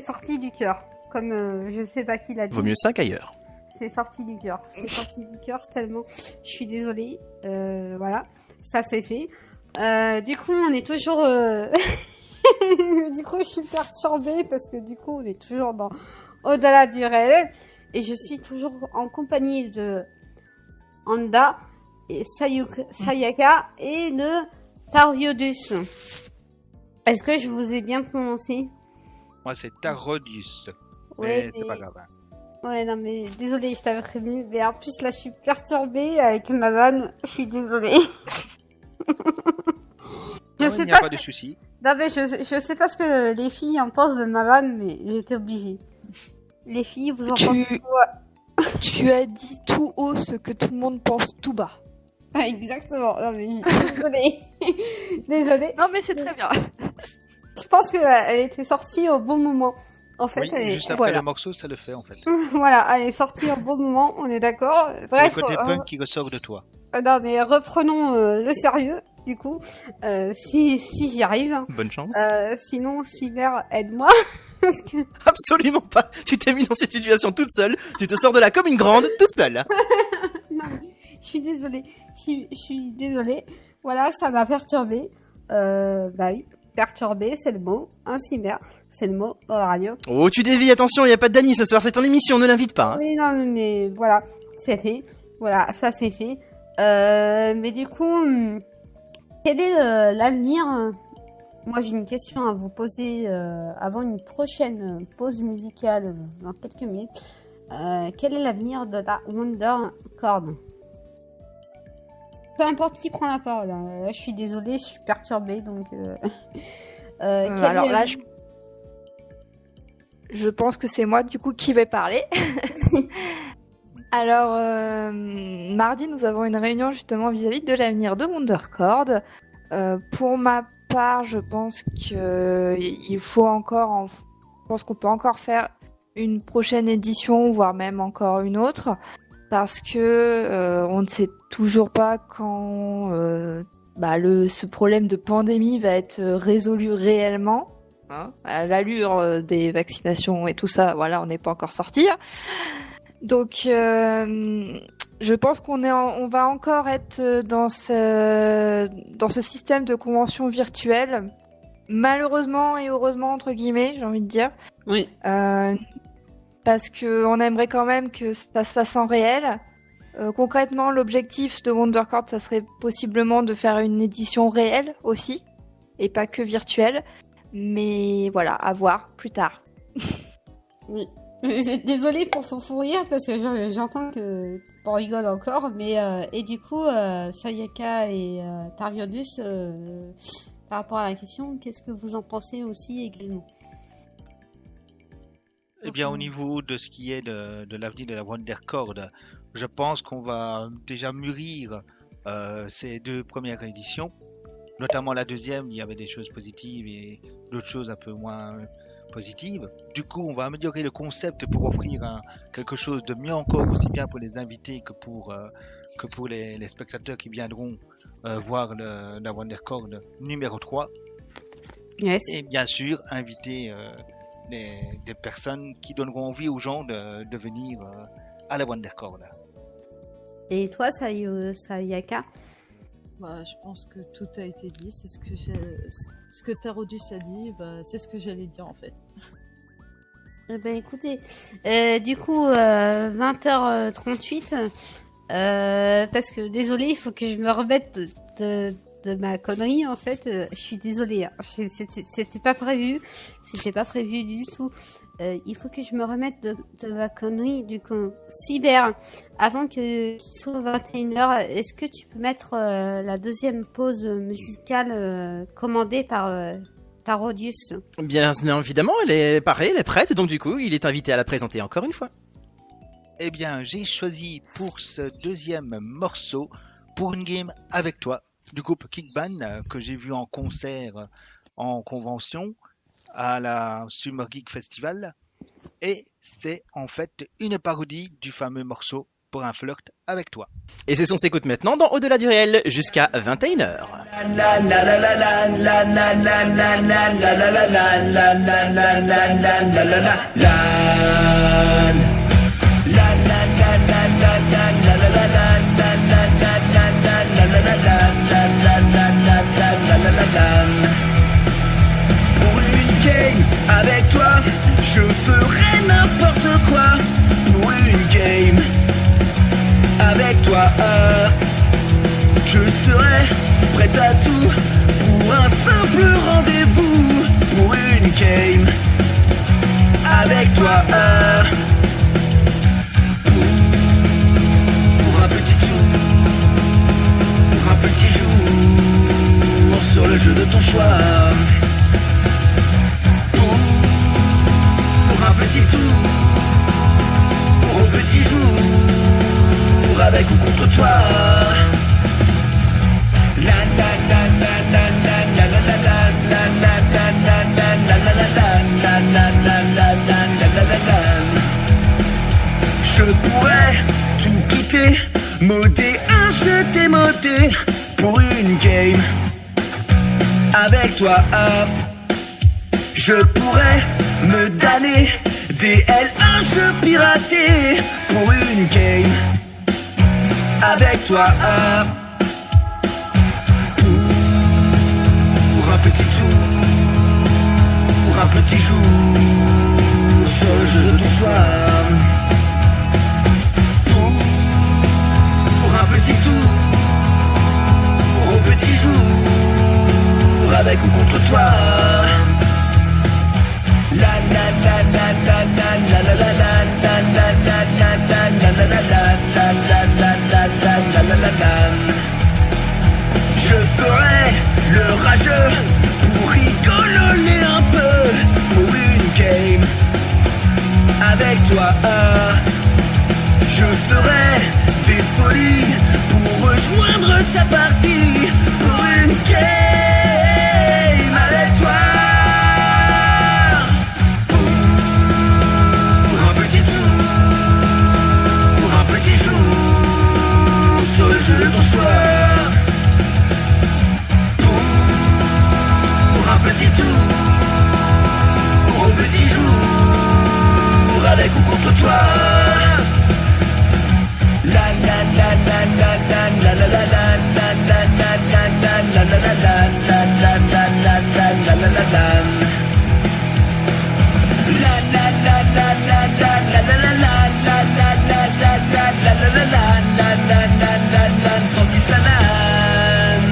sorti du cœur. Comme je sais pas qui l'a dit. Vaut mieux ça qu'ailleurs. C'est sorti du cœur. Tellement. Je suis désolée. Voilà, ça c'est fait. Du coup, on est toujours. Du coup, je suis perturbée parce que du coup, on est toujours dans au-delà du réel et je suis toujours en compagnie de Anda et Sayaka et de Tariodus. Est-ce que je vous ai bien prononcé? Moi, c'est Tarodius. Ouais, Mais c'est pas grave. Hein. Ouais, non, mais désolée, je t'avais prévenu. Mais en plus, là, je suis perturbée avec ma vanne. Je suis désolée. Non, il n'y a pas de souci. Non, mais je sais pas ce que les filles en pensent de ma vanne, mais j'étais obligée. Les filles, vous en pensez quoi? Tu as dit tout haut ce que tout le monde pense tout bas. Ah, exactement. Non, mais désolée. Non, mais c'est très bien. Je pense qu'elle était sortie au bon moment. En fait, Oui, elle juste après voilà. le morceau, ça le fait en fait. Voilà, elle est sortie au bon moment, on est d'accord. Bref, le côté punk qui ressort de toi. non, mais reprenons le sérieux, du coup. Si j'y arrive. Bonne chance. Sinon, Cyber, aide-moi. Parce que... Absolument pas. Tu t'es mis dans cette situation toute seule. Tu te sors de là comme une grande, toute seule. Non, mais je suis désolée. Je suis désolée. Voilà, ça m'a perturbée. Bah oui, perturbée, c'est le mot. Un cyber, c'est le mot dans la radio. Oh, tu dévies, attention, il n'y a pas de Dany ce soir, c'est ton émission, ne l'invite pas. Hein. Oui, non, mais voilà, c'est fait. Voilà, ça c'est fait. Mais du coup, quel est l'avenir? Moi, j'ai une question à vous poser avant une prochaine pause musicale dans quelques minutes. Quel est l'avenir de la Wonder Chord? Peu importe qui prend la parole. Là, je suis désolée, je suis perturbée, donc... alors là, je pense que c'est moi, du coup, qui vais parler. Alors, mardi, nous avons une réunion, justement, vis-à-vis de l'avenir de Wonder Chord. Pour ma part, je pense qu'il faut encore... Je pense qu'on peut encore faire une prochaine édition, voire même encore une autre. Parce que on ne sait toujours pas quand ce problème de pandémie va être résolu réellement. Hein, à l'allure des vaccinations et tout ça, voilà, on n'est pas encore sorti. Donc, je pense on va encore être dans ce système de convention virtuelle, malheureusement et heureusement entre guillemets, j'ai envie de dire. Oui. Parce que on aimerait quand même que ça se fasse en réel. Concrètement, l'objectif de Wonder Chord, ça serait possiblement de faire une édition réelle aussi, et pas que virtuelle. Mais voilà, à voir plus tard. Oui. Désolée pour ton fou rire, parce que j'entends que on rigole encore, mais et du coup, Sayaka et Tariodus, par rapport à la question, qu'est-ce que vous en pensez aussi également? Eh bien, au niveau de ce qui est de l'avenir de la Wonder Chord, je pense qu'on va déjà mûrir ces deux premières éditions. Notamment la deuxième, il y avait des choses positives et d'autres choses un peu moins positives. Du coup, on va améliorer le concept pour offrir quelque chose de mieux encore, aussi bien pour les invités que pour les spectateurs qui viendront voir la Wonder Chord numéro 3. Yes. Et bien sûr, inviter des personnes qui donneront envie aux gens de venir à la Wonder Chord. Et toi, Sayaka? Je pense que tout a été dit. C'est ce que Tarodus a dit. C'est ce que j'allais dire en fait. Eh ben écoutez, du coup, 20h38, Parce que désolé, il faut que je me remette de ma connerie en fait. Je suis désolée, hein. C'était pas prévu, du tout. Il faut que je me remette de ma connerie du coup cyber avant qu'il soit 21h. Est-ce que tu peux mettre la deuxième pause musicale commandée par Tarodius? Bien évidemment, elle est prête, donc du coup, il est invité à la présenter encore une fois. Eh bien, j'ai choisi pour ce deuxième morceau, pour une game avec toi, du groupe Kickban, que j'ai vu en concert en convention à la Summer Geek Festival. Et c'est en fait une parodie du fameux morceau Pour un flirt avec toi. Et ce son s'écoute maintenant dans Au-delà du réel jusqu'à 21h. Pour une game avec toi, je ferai n'importe quoi. Pour une game avec toi, je serai prêt à tout. Pour un simple rendez-vous. Pour une game avec toi, pour un petit tour, un petit jour sur le jeu de ton choix. Pour un petit tour, au petit jour, avec ou contre toi. La la la la la la la la la la la la la la la la la. Je pourrais tout quitter, modé, acheter, modé, pour une game avec toi. Je pourrais me damner, DL1 jeu piraté, pour une game avec toi. Pour un petit tour, un petit jour sur le jeu de ton choix. Pour un petit tour, au petit jour, avec ou contre toi. La la la la la la la la la la la la la la la la la la. Je ferai le rageux pour rigoler un peu, pour une game avec toi. Je ferai des folies pour rejoindre ta partie, pour une game avec toi. Pour un petit tour, un petit jour sur le jeu de ton choix. Un petit tour, au petit jour, avec ou contre toi. La la la la la la la la la la la la la la la la la la la. La la la la la la la la la la la la la la la la. Francis Lalanne.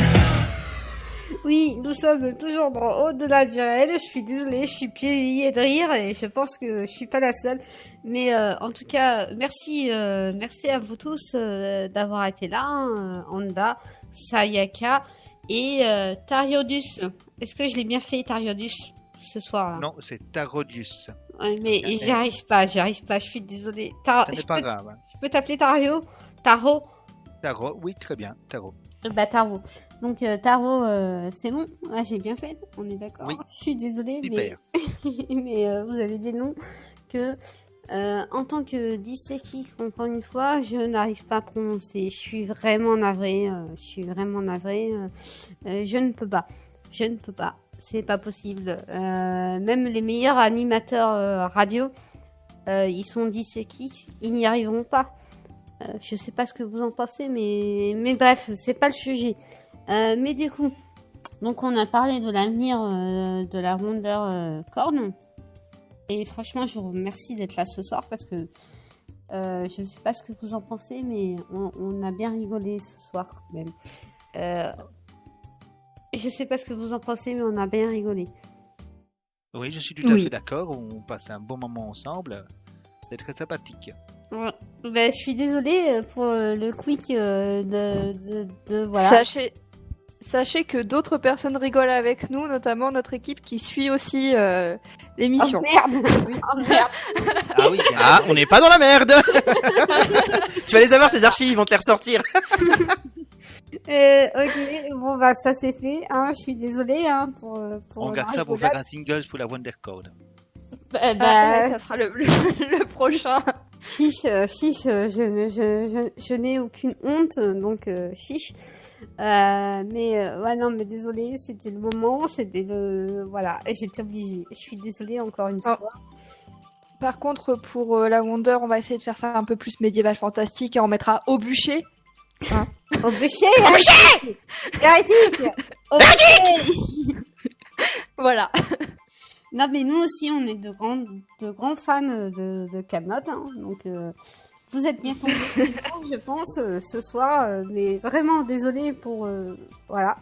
Oui, nous sommes toujours dans Au-delà du réel. Je suis désolée, je suis pliée de rire et je pense que je suis pas la seule. Mais en tout cas, merci à vous tous d'avoir été là. Honda, Sayaka et Tariodus. Est-ce que je l'ai bien fait, Tariodus, ce soir-là? Non, c'est Tarodius. Ouais, mais j'y arrive pas, je suis désolée. Ce n'est pas grave. Je peux t'appeler Tario? Taro? Taro, oui, très bien, Taro. Bah, Taro. Donc, Taro, c'est bon. Ouais, j'ai bien fait, on est d'accord. Oui. Je suis désolée, Super. mais vous avez des noms que, en tant que dyslexique, encore une fois, je n'arrive pas à prononcer. Je suis vraiment navrée. Je ne peux pas. C'est pas possible. Même les meilleurs animateurs radio, ils sont dyslexiques, ils n'y arriveront pas. Je sais pas ce que vous en pensez, mais bref, c'est pas le sujet. Mais du coup, donc on a parlé de l'avenir de la Wonder Corn. Et franchement, je vous remercie d'être là ce soir parce que Je ne sais pas ce que vous en pensez, mais on a bien rigolé ce soir quand même. Je ne sais pas ce que vous en pensez, mais on a bien rigolé. Oui, je suis tout à fait d'accord. On passe un bon moment ensemble. C'était très sympathique. Ouais. Ben, je suis désolée pour le quick de voilà. Sachez que d'autres personnes rigolent avec nous, notamment notre équipe qui suit aussi l'émission. Oh merde. Oh merde. Ah oui, bien Ah, sûr. on n'est pas dans la merde. Tu vas les avoir tes archives, ils vont te les ressortir. Ok, bon bah ça c'est fait. Hein, je suis désolée pour On la garde ça pour rigolade. faire un single pour la Wondercode. Ça sera le prochain. Chiche, je n'ai aucune honte, donc chiche. Ouais, non, mais désolée, c'était le moment, voilà, et j'étais obligée. Je suis désolée encore une fois. Par contre, pour la Wonder, on va essayer de faire ça un peu plus médiéval fantastique et on mettra au bûcher. Hein Au bûcher, Hérétique, au bûcher. Voilà. Non, mais nous aussi, on est de grands fans de Kaamelott, hein, donc vous êtes bien tombés, je pense, ce soir, mais vraiment désolée pour... voilà,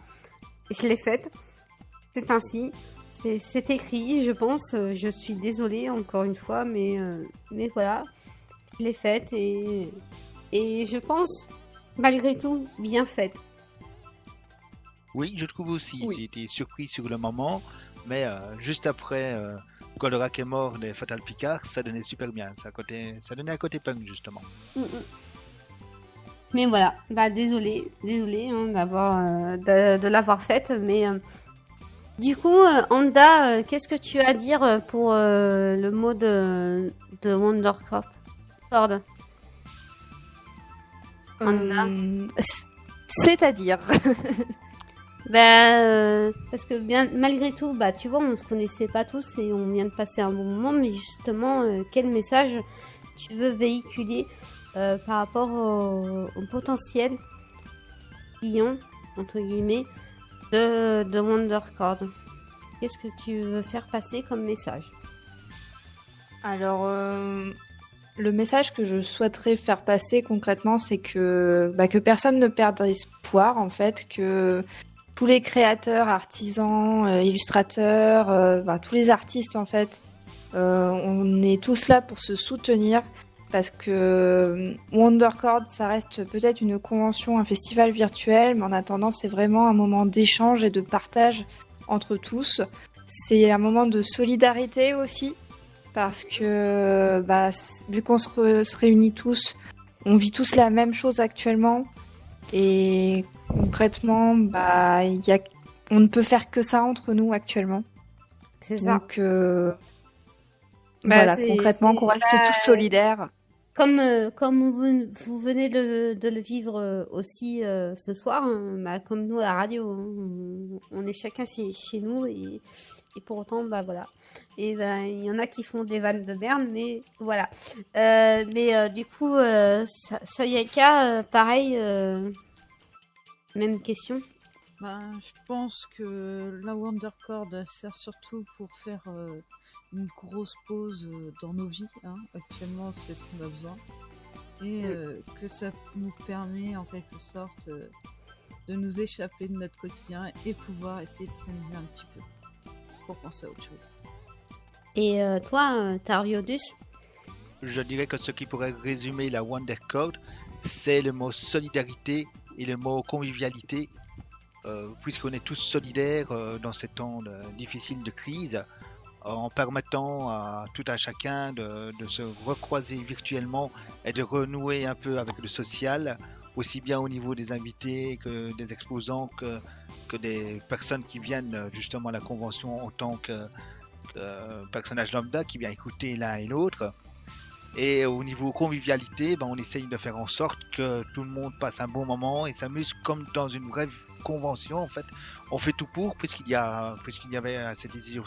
je l'ai faite, c'est ainsi, c'est écrit, je pense, je suis désolée encore une fois, mais voilà, je l'ai faite et je pense, malgré tout, bien faite. Oui, je trouve aussi. Oui. J'ai été surpris sur le moment, mais juste après, Goldorak est mort des Fatal Picard, ça donnait super bien. Ça donnait un côté punk, justement. Mais voilà, bah désolée hein, de l'avoir faite, mais du coup, Anda, qu'est-ce que tu as à dire pour le mot de Wondercord? Anda. C'est-à-dire Parce que bien malgré tout, bah tu vois, on se connaissait pas tous et on vient de passer un bon moment, mais justement, quel message tu veux véhiculer par rapport au potentiel client, entre guillemets, de Wondercord? Qu'est-ce que tu veux faire passer comme message? Alors, le message que je souhaiterais faire passer concrètement, c'est que personne ne perde espoir, en fait, que tous les créateurs, artisans, illustrateurs, tous les artistes, en fait, on est tous là pour se soutenir, parce que Wondercord, ça reste peut-être une convention, un festival virtuel, mais en attendant, c'est vraiment un moment d'échange et de partage entre tous. C'est un moment de solidarité aussi, parce que vu qu'on se réunit tous, on vit tous la même chose actuellement, et concrètement, on ne peut faire que ça entre nous actuellement. C'est ça. Donc, voilà, concrètement, qu'on reste tous solidaires. Comme vous venez de le vivre aussi ce soir, hein, comme nous à la radio, hein, on est chacun chez nous et pour autant, voilà. Et il y en a qui font des vannes de merde, mais voilà. Du coup, Sayaka, pareil, même question. Je pense que la Wondercord sert surtout pour faire une grosse pause dans nos vies. Hein. Actuellement, c'est ce qu'on a besoin. Et que ça nous permet, en quelque sorte, de nous échapper de notre quotidien et pouvoir essayer de s'amuser un petit peu pour penser à autre chose. Et toi, Tariodus? Je dirais que ce qui pourrait résumer la Wondercord, c'est le mot solidarité et le mot convivialité, puisqu'on est tous solidaires dans ces temps difficiles de crise, en permettant à tout un chacun de se recroiser virtuellement et de renouer un peu avec le social, aussi bien au niveau des invités que des exposants que des personnes qui viennent justement à la convention en tant que personnages lambda qui viennent écouter l'un et l'autre. Et au niveau convivialité, on essaye de faire en sorte que tout le monde passe un bon moment et s'amuse comme dans une vraie convention. En fait, on fait tout pour, puisqu'il y avait à cette édition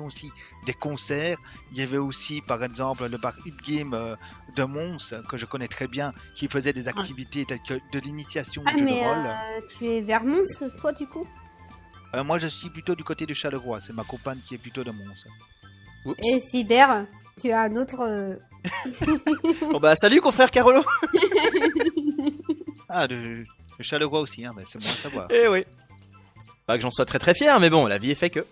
aussi des concerts. Il y avait aussi, par exemple, le bar Up Game de Mons, que je connais très bien, qui faisait des activités telles que de l'initiation au jeu de rôle. Tu es vers Mons, toi, du coup? Moi, je suis plutôt du côté de Charleroi. C'est ma compagne qui est plutôt de Mons. Oups. Et Cyber, tu as un autre Bon bah salut confrère Carolo. Ah, de Charleroi aussi, hein, mais c'est bon à savoir. Eh oui. Pas que j'en sois très très fier, mais bon, la vie est fait que.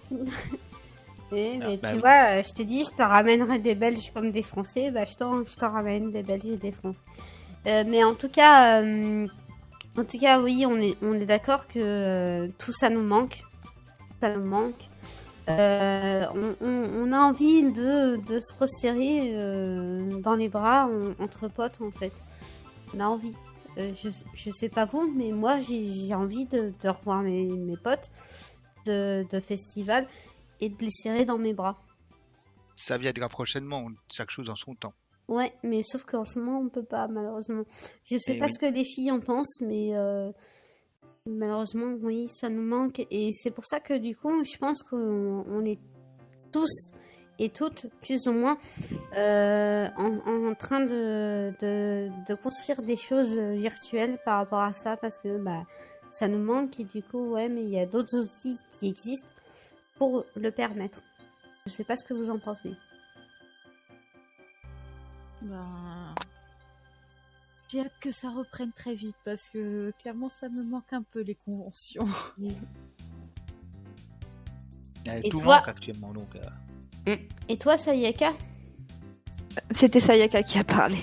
Mais bah tu oui. vois, je t'ai dit, je te ramènerai des Belges comme des Français. Bah, je t'en ramène des Belges et des Français. Mais en tout cas, oui, on est d'accord que tout ça nous manque. Ça nous manque. On a envie de se resserrer dans les bras entre potes, en fait. On a envie. Je sais pas vous, mais moi, j'ai envie de revoir mes potes de festival et de les serrer dans mes bras. Ça viendra prochainement, chaque chose en son temps. Ouais, mais sauf qu'en ce moment, on peut pas, malheureusement. Je sais Eh pas oui. ce que les filles en pensent, mais malheureusement, oui, ça nous manque. Et c'est pour ça que, du coup, je pense qu'on est tous et toutes, plus ou moins, en train de construire des choses virtuelles par rapport à ça, parce que bah, ça nous manque. Et du coup, ouais, mais il y a d'autres outils qui existent pour le permettre. Je sais pas ce que vous en pensez. Ben, j'ai hâte que ça reprenne très vite parce que clairement ça me manque un peu les conventions. Et Tout toi manque actuellement, donc. Et toi, Sayaka? C'était Sayaka qui a parlé.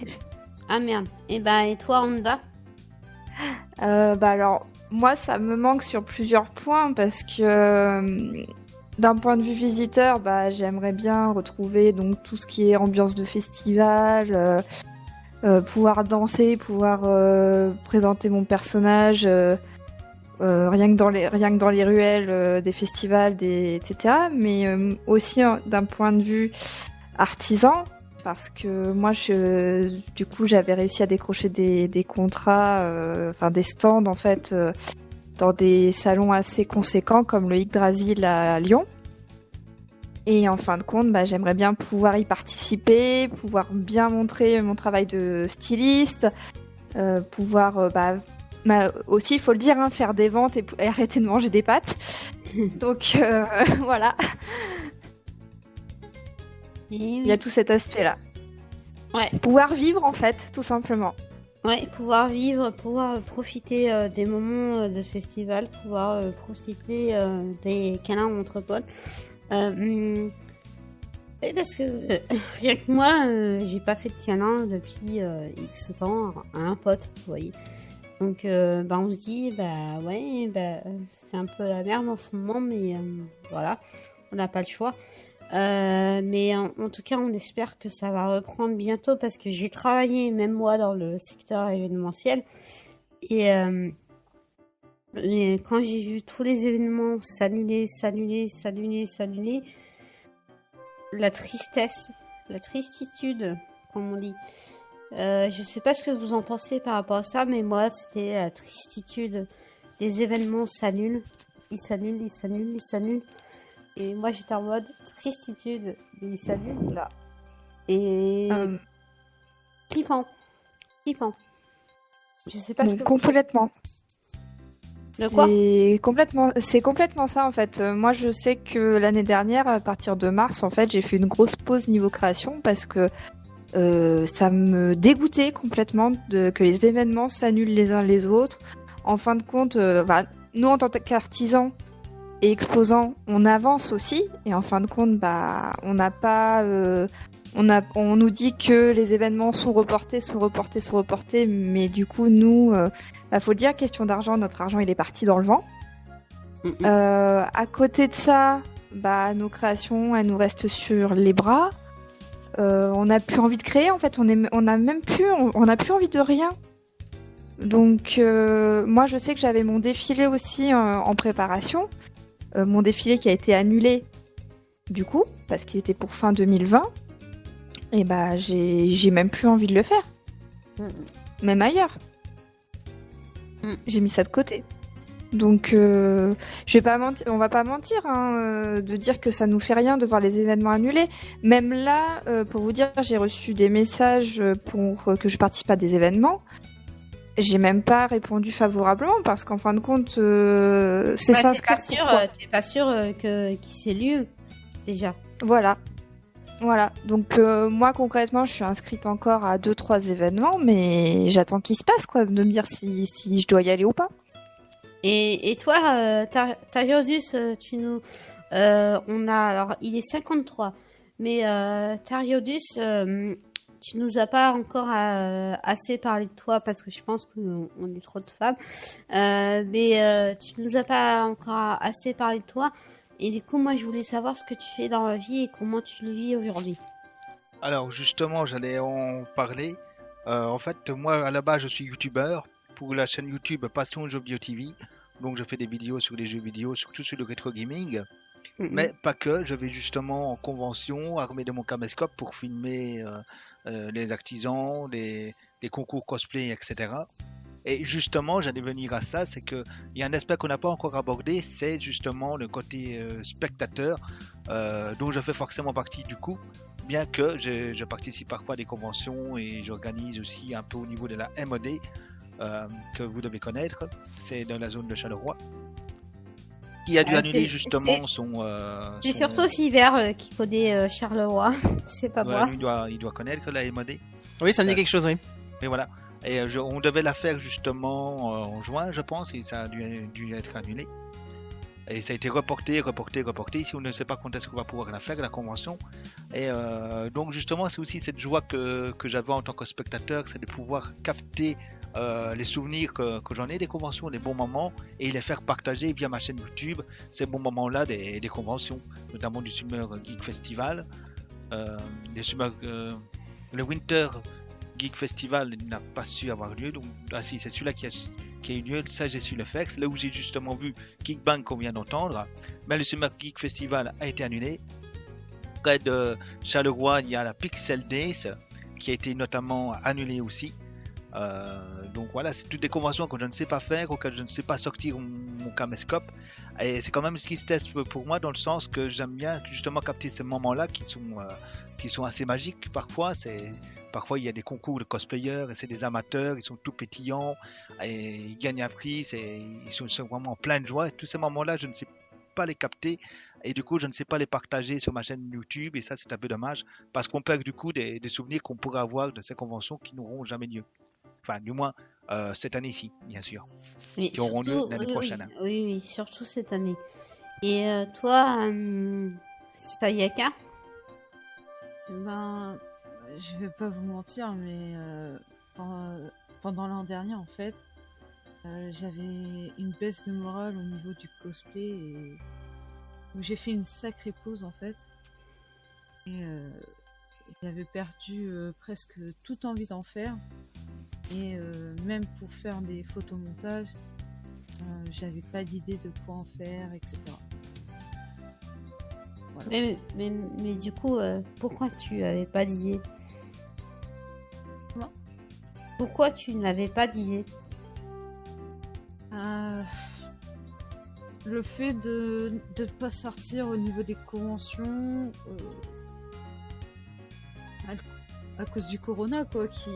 Ah merde. Et toi, Honda? Alors, moi, ça me manque sur plusieurs points parce que d'un point de vue visiteur, j'aimerais bien retrouver donc tout ce qui est ambiance de festival, pouvoir danser, pouvoir présenter mon personnage, rien que dans les ruelles des festivals, etc. Mais aussi d'un point de vue artisan. Parce que moi, du coup, j'avais réussi à décrocher des contrats, des stands en fait, dans des salons assez conséquents comme le Yggdrasil à Lyon. Et en fin de compte, j'aimerais bien pouvoir y participer, pouvoir bien montrer mon travail de styliste, pouvoir aussi, il faut le dire, faire des ventes et arrêter de manger des pâtes. Donc voilà. Il y a tout cet aspect-là. Ouais. Pouvoir vivre, en fait, tout simplement. Ouais, pouvoir vivre, pouvoir profiter des moments de festival, pouvoir profiter des câlins entre potes. Parce que rien que moi, j'ai pas fait de câlin depuis X temps à un pote, vous voyez. Donc on se dit, c'est un peu la merde en ce moment, mais voilà, on n'a pas le choix. Mais en tout cas, on espère que ça va reprendre bientôt parce que j'ai travaillé, même moi, dans le secteur événementiel. Et quand j'ai vu tous les événements s'annuler, la tristesse, la tristitude, comme on dit. Je sais pas ce que vous en pensez par rapport à ça, mais moi, c'était la tristitude. Les événements s'annulent, ils s'annulent. Et moi, j'étais en mode tristitude, ils s'annulent là. Et flippant. Je sais pas ce que complètement. De quoi ? C'est complètement ça en fait. Moi je sais que l'année dernière, à partir de mars, en fait, j'ai fait une grosse pause niveau création parce que ça me dégoûtait complètement que les événements s'annulent les uns les autres. En fin de compte, nous en tant qu'artisans et exposants, on avance aussi et en fin de compte, on n'a pas... on nous dit que les événements sont reportés, mais du coup, nous, faut le dire, question d'argent, notre argent, il est parti dans le vent. À côté de ça, nos créations, elles nous restent sur les bras. On n'a plus envie de créer, en fait, on n'a plus envie de rien. Donc, moi, je sais que j'avais mon défilé aussi en préparation. Mon défilé qui a été annulé, du coup, parce qu'il était pour fin 2020. Et j'ai même plus envie de le faire. Même ailleurs. J'ai mis ça de côté. Donc, je vais pas mentir, on va pas mentir de dire que ça nous fait rien de voir les événements annulés. Même là, pour vous dire, j'ai reçu des messages pour que je participe à des événements. J'ai même pas répondu favorablement parce qu'en fin de compte, c'est s'inscrire. T'es pas sûr qu'il ait lieu déjà. Voilà. Voilà, donc moi concrètement je suis inscrite encore à 2-3 événements, mais j'attends qu'il se passe quoi, de me dire si je dois y aller ou pas. Et toi, Tariodus, tu nous... on a... Alors, il est 53. Mais Tariodus, tu nous as pas encore assez parlé de toi parce que je pense qu'on est trop de femmes. Mais tu nous as pas encore assez parlé de toi. Et du coup, moi, je voulais savoir ce que tu fais dans la vie et comment tu le vis aujourd'hui. Alors justement, j'allais en parler. En fait, moi à la base, je suis youtubeur pour la chaîne YouTube Passion Jeux Vidéo TV. Donc je fais des vidéos sur les jeux vidéo, surtout sur le rétro gaming. Mais pas que, je vais justement en convention, armé de mon caméscope pour filmer les artisans, les concours cosplay, etc. Et justement, j'allais venir à ça, c'est qu'il y a un aspect qu'on n'a pas encore abordé, c'est justement le côté spectateur, dont je fais forcément partie du coup, bien que je participe parfois à des conventions et j'organise aussi un peu au niveau de la MOD, que vous devez connaître, c'est dans la zone de Charleroi, qui a dû annuler justement son... C'est surtout Cyber qui connaît Charleroi, c'est pas moi. Il doit connaître la MOD. Oui, ça me dit quelque chose, oui. Et voilà. Et on devait la faire justement en juin, je pense, et ça a dû être annulé. Et ça a été reporté. Ici, on ne sait pas quand est-ce qu'on va pouvoir la faire, la convention. Et donc, justement, c'est aussi cette joie que j'avais en tant que spectateur, c'est de pouvoir capter les souvenirs que j'en ai des conventions, des bons moments, et les faire partager via ma chaîne YouTube, ces bons moments-là des conventions, notamment du Summer Geek Festival, le Winter Geek Festival n'a pas su avoir lieu, donc si c'est celui-là qui a eu lieu, ça j'ai su le faire, c'est là où j'ai justement vu Geekbang qu'on vient d'entendre, mais le Summer Geek Festival a été annulé. Près de Charleroi, il y a la Pixel Days qui a été notamment annulée aussi. Donc voilà, c'est toutes des conventions que je ne sais pas faire, auxquelles je ne sais pas sortir mon caméscope, et c'est quand même ce qui se teste pour moi, dans le sens que j'aime bien justement capter ces moments-là qui sont assez magiques. Parfois il y a des concours de cosplayers et c'est des amateurs, ils sont tout pétillants et ils gagnent un prix, ils sont vraiment en pleine joie, et tous ces moments-là je ne sais pas les capter, et du coup je ne sais pas les partager sur ma chaîne YouTube, et ça c'est un peu dommage, parce qu'on perd du coup des souvenirs qu'on pourrait avoir de ces conventions qui n'auront jamais lieu. Enfin, du moins, cette année-ci, bien sûr. Oui, qui auront lieu l'année oui, prochaine. Oui, surtout cette année. Et toi, Sayaka? Ben, je vais pas vous mentir, mais pendant l'an dernier, en fait, j'avais une baisse de morale au niveau du cosplay et où j'ai fait une sacrée pause, en fait. Et j'avais perdu presque toute envie d'en faire. Et même pour faire des photomontages, j'avais pas d'idée de quoi en faire, etc. Voilà. Mais du coup, pourquoi tu avais pas d'idée? Comment? Pourquoi tu n'avais pas d'idée? Le fait de ne pas sortir au niveau des conventions à cause du corona, quoi, qui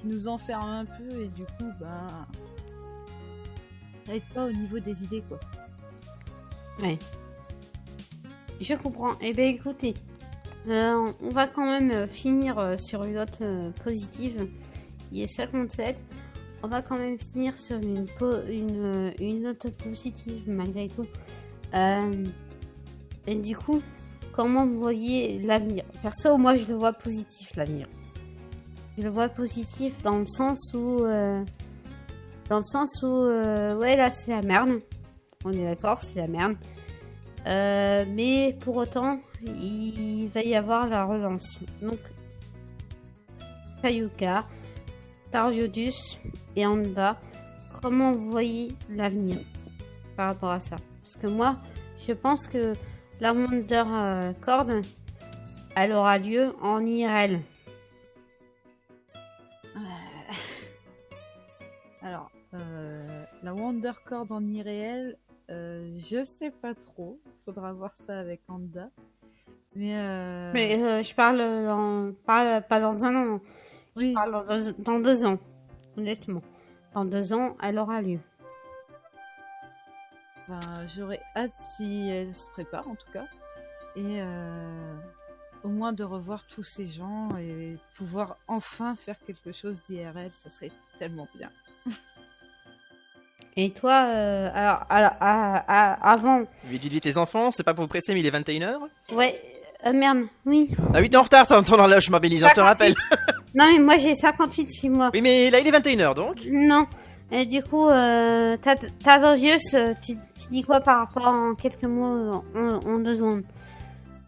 nous enferme un peu, et du coup, bah, ça aide pas au niveau des idées, quoi. Ouais. Je comprends. Eh bien, écoutez, on va quand même finir sur une note positive. Il est 57. On va quand même finir sur une note positive, malgré tout. Et du coup, comment vous voyez l'avenir? Perso, moi, je le vois positif, l'avenir. Je le vois positif dans le sens où... ouais, là, c'est la merde. On est d'accord, c'est la merde. Mais pour autant, il va y avoir la relance. Donc, Sayuka, Tariodus et Anda, comment vous voyez l'avenir par rapport à ça? Parce que moi, je pense que la Wonder Cord, elle aura lieu en IRL. Alors, la Wonder Cord en irréel, je sais pas trop. Faudra voir ça avec Anda. Mais je parle pas dans un an. oui. Je parle dans 2 ans. Honnêtement. Dans 2 ans, elle aura lieu. Ben, j'aurais hâte si elle se prépare, en tout cas. Et au moins de revoir tous ces gens et pouvoir enfin faire quelque chose d'IRL, ça serait tellement bien. Et toi, avant... Vite tes enfants, c'est pas pour vous presser, mais il est 21h. Ouais, merde, oui. Ah oui, t'es en retard, t'en horloge, Bélise, je te rappelle. Non, mais moi j'ai 58 chez moi. Oui, mais là il est 21h donc. Non. Et du coup, Tadorius, tu dis quoi par rapport en quelques mots, en 2 secondes?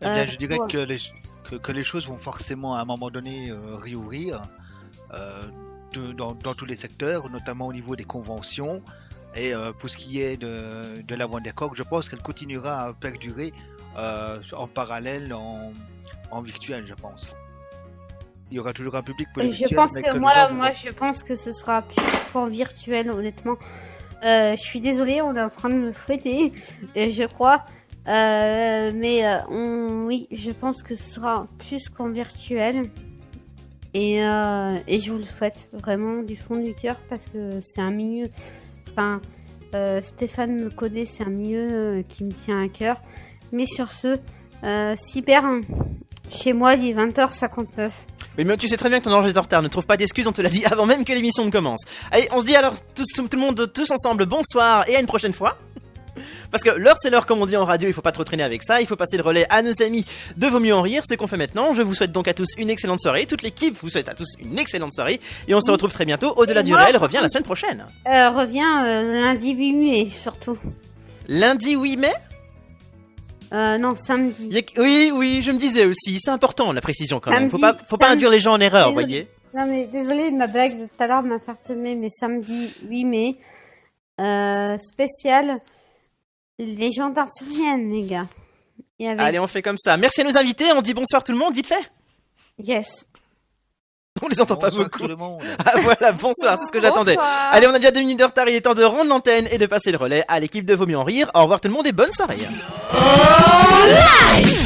Eh bien, je dirais Ouais. que les choses vont forcément à un moment donné réouvrir dans tous les secteurs, notamment au niveau des conventions. Et pour ce qui est de la WonderCon, je pense qu'elle continuera à perdurer en parallèle, en virtuel, je pense. Il y aura toujours un public pour le Je virtuel. pense mais que les moi, gens je pense que ce sera plus qu'en virtuel, honnêtement. Je suis désolée, on est en train de me fouetter, je crois. Oui, je pense que ce sera plus qu'en virtuel. Et je vous le souhaite vraiment du fond du cœur parce que c'est un milieu. Enfin, Stéphane me connaît, c'est un milieu qui me tient à cœur. Mais sur ce, Cyber, chez moi, il est 20h59. Oui, mais tu sais très bien que ton horloge est en retard, ne trouve pas d'excuses, on te l'a dit avant même que l'émission ne commence. Allez, on se dit alors tout le monde, tous ensemble, bonsoir et à une prochaine fois. Parce que l'heure c'est l'heure comme on dit en radio, il faut pas trop traîner avec ça, il faut passer le relais à nos amis de Vaut mieux en rire, c'est qu'on fait maintenant. Je vous souhaite donc à tous une excellente soirée, toute l'équipe vous souhaite à tous une excellente soirée et on se retrouve très bientôt. Au-delà du réel revient la semaine prochaine. Reviens lundi 8 mai, surtout. Lundi 8 mai. Non, samedi. Oui, je me disais aussi, c'est important la précision quand même. Samedi. Faut pas induire les gens en erreur, Désolé. voyez. Non, mais désolé, ma blague de tout à l'heure m'a fait tomber, mais samedi 8 mai, spécial légende arthurienne, les gars. Et avec... Allez, on fait comme ça. Merci à nos invités, on dit bonsoir tout le monde, vite fait. Yes. On les entend pas Bonsoir beaucoup. tout le monde. Ah voilà, bonsoir, c'est ce que j'attendais. Bonsoir. Allez, on a déjà 2 minutes de retard, il est temps de rendre l'antenne et de passer le relais à l'équipe de Vaut mieux en rire. Au revoir tout le monde et bonne soirée. Life!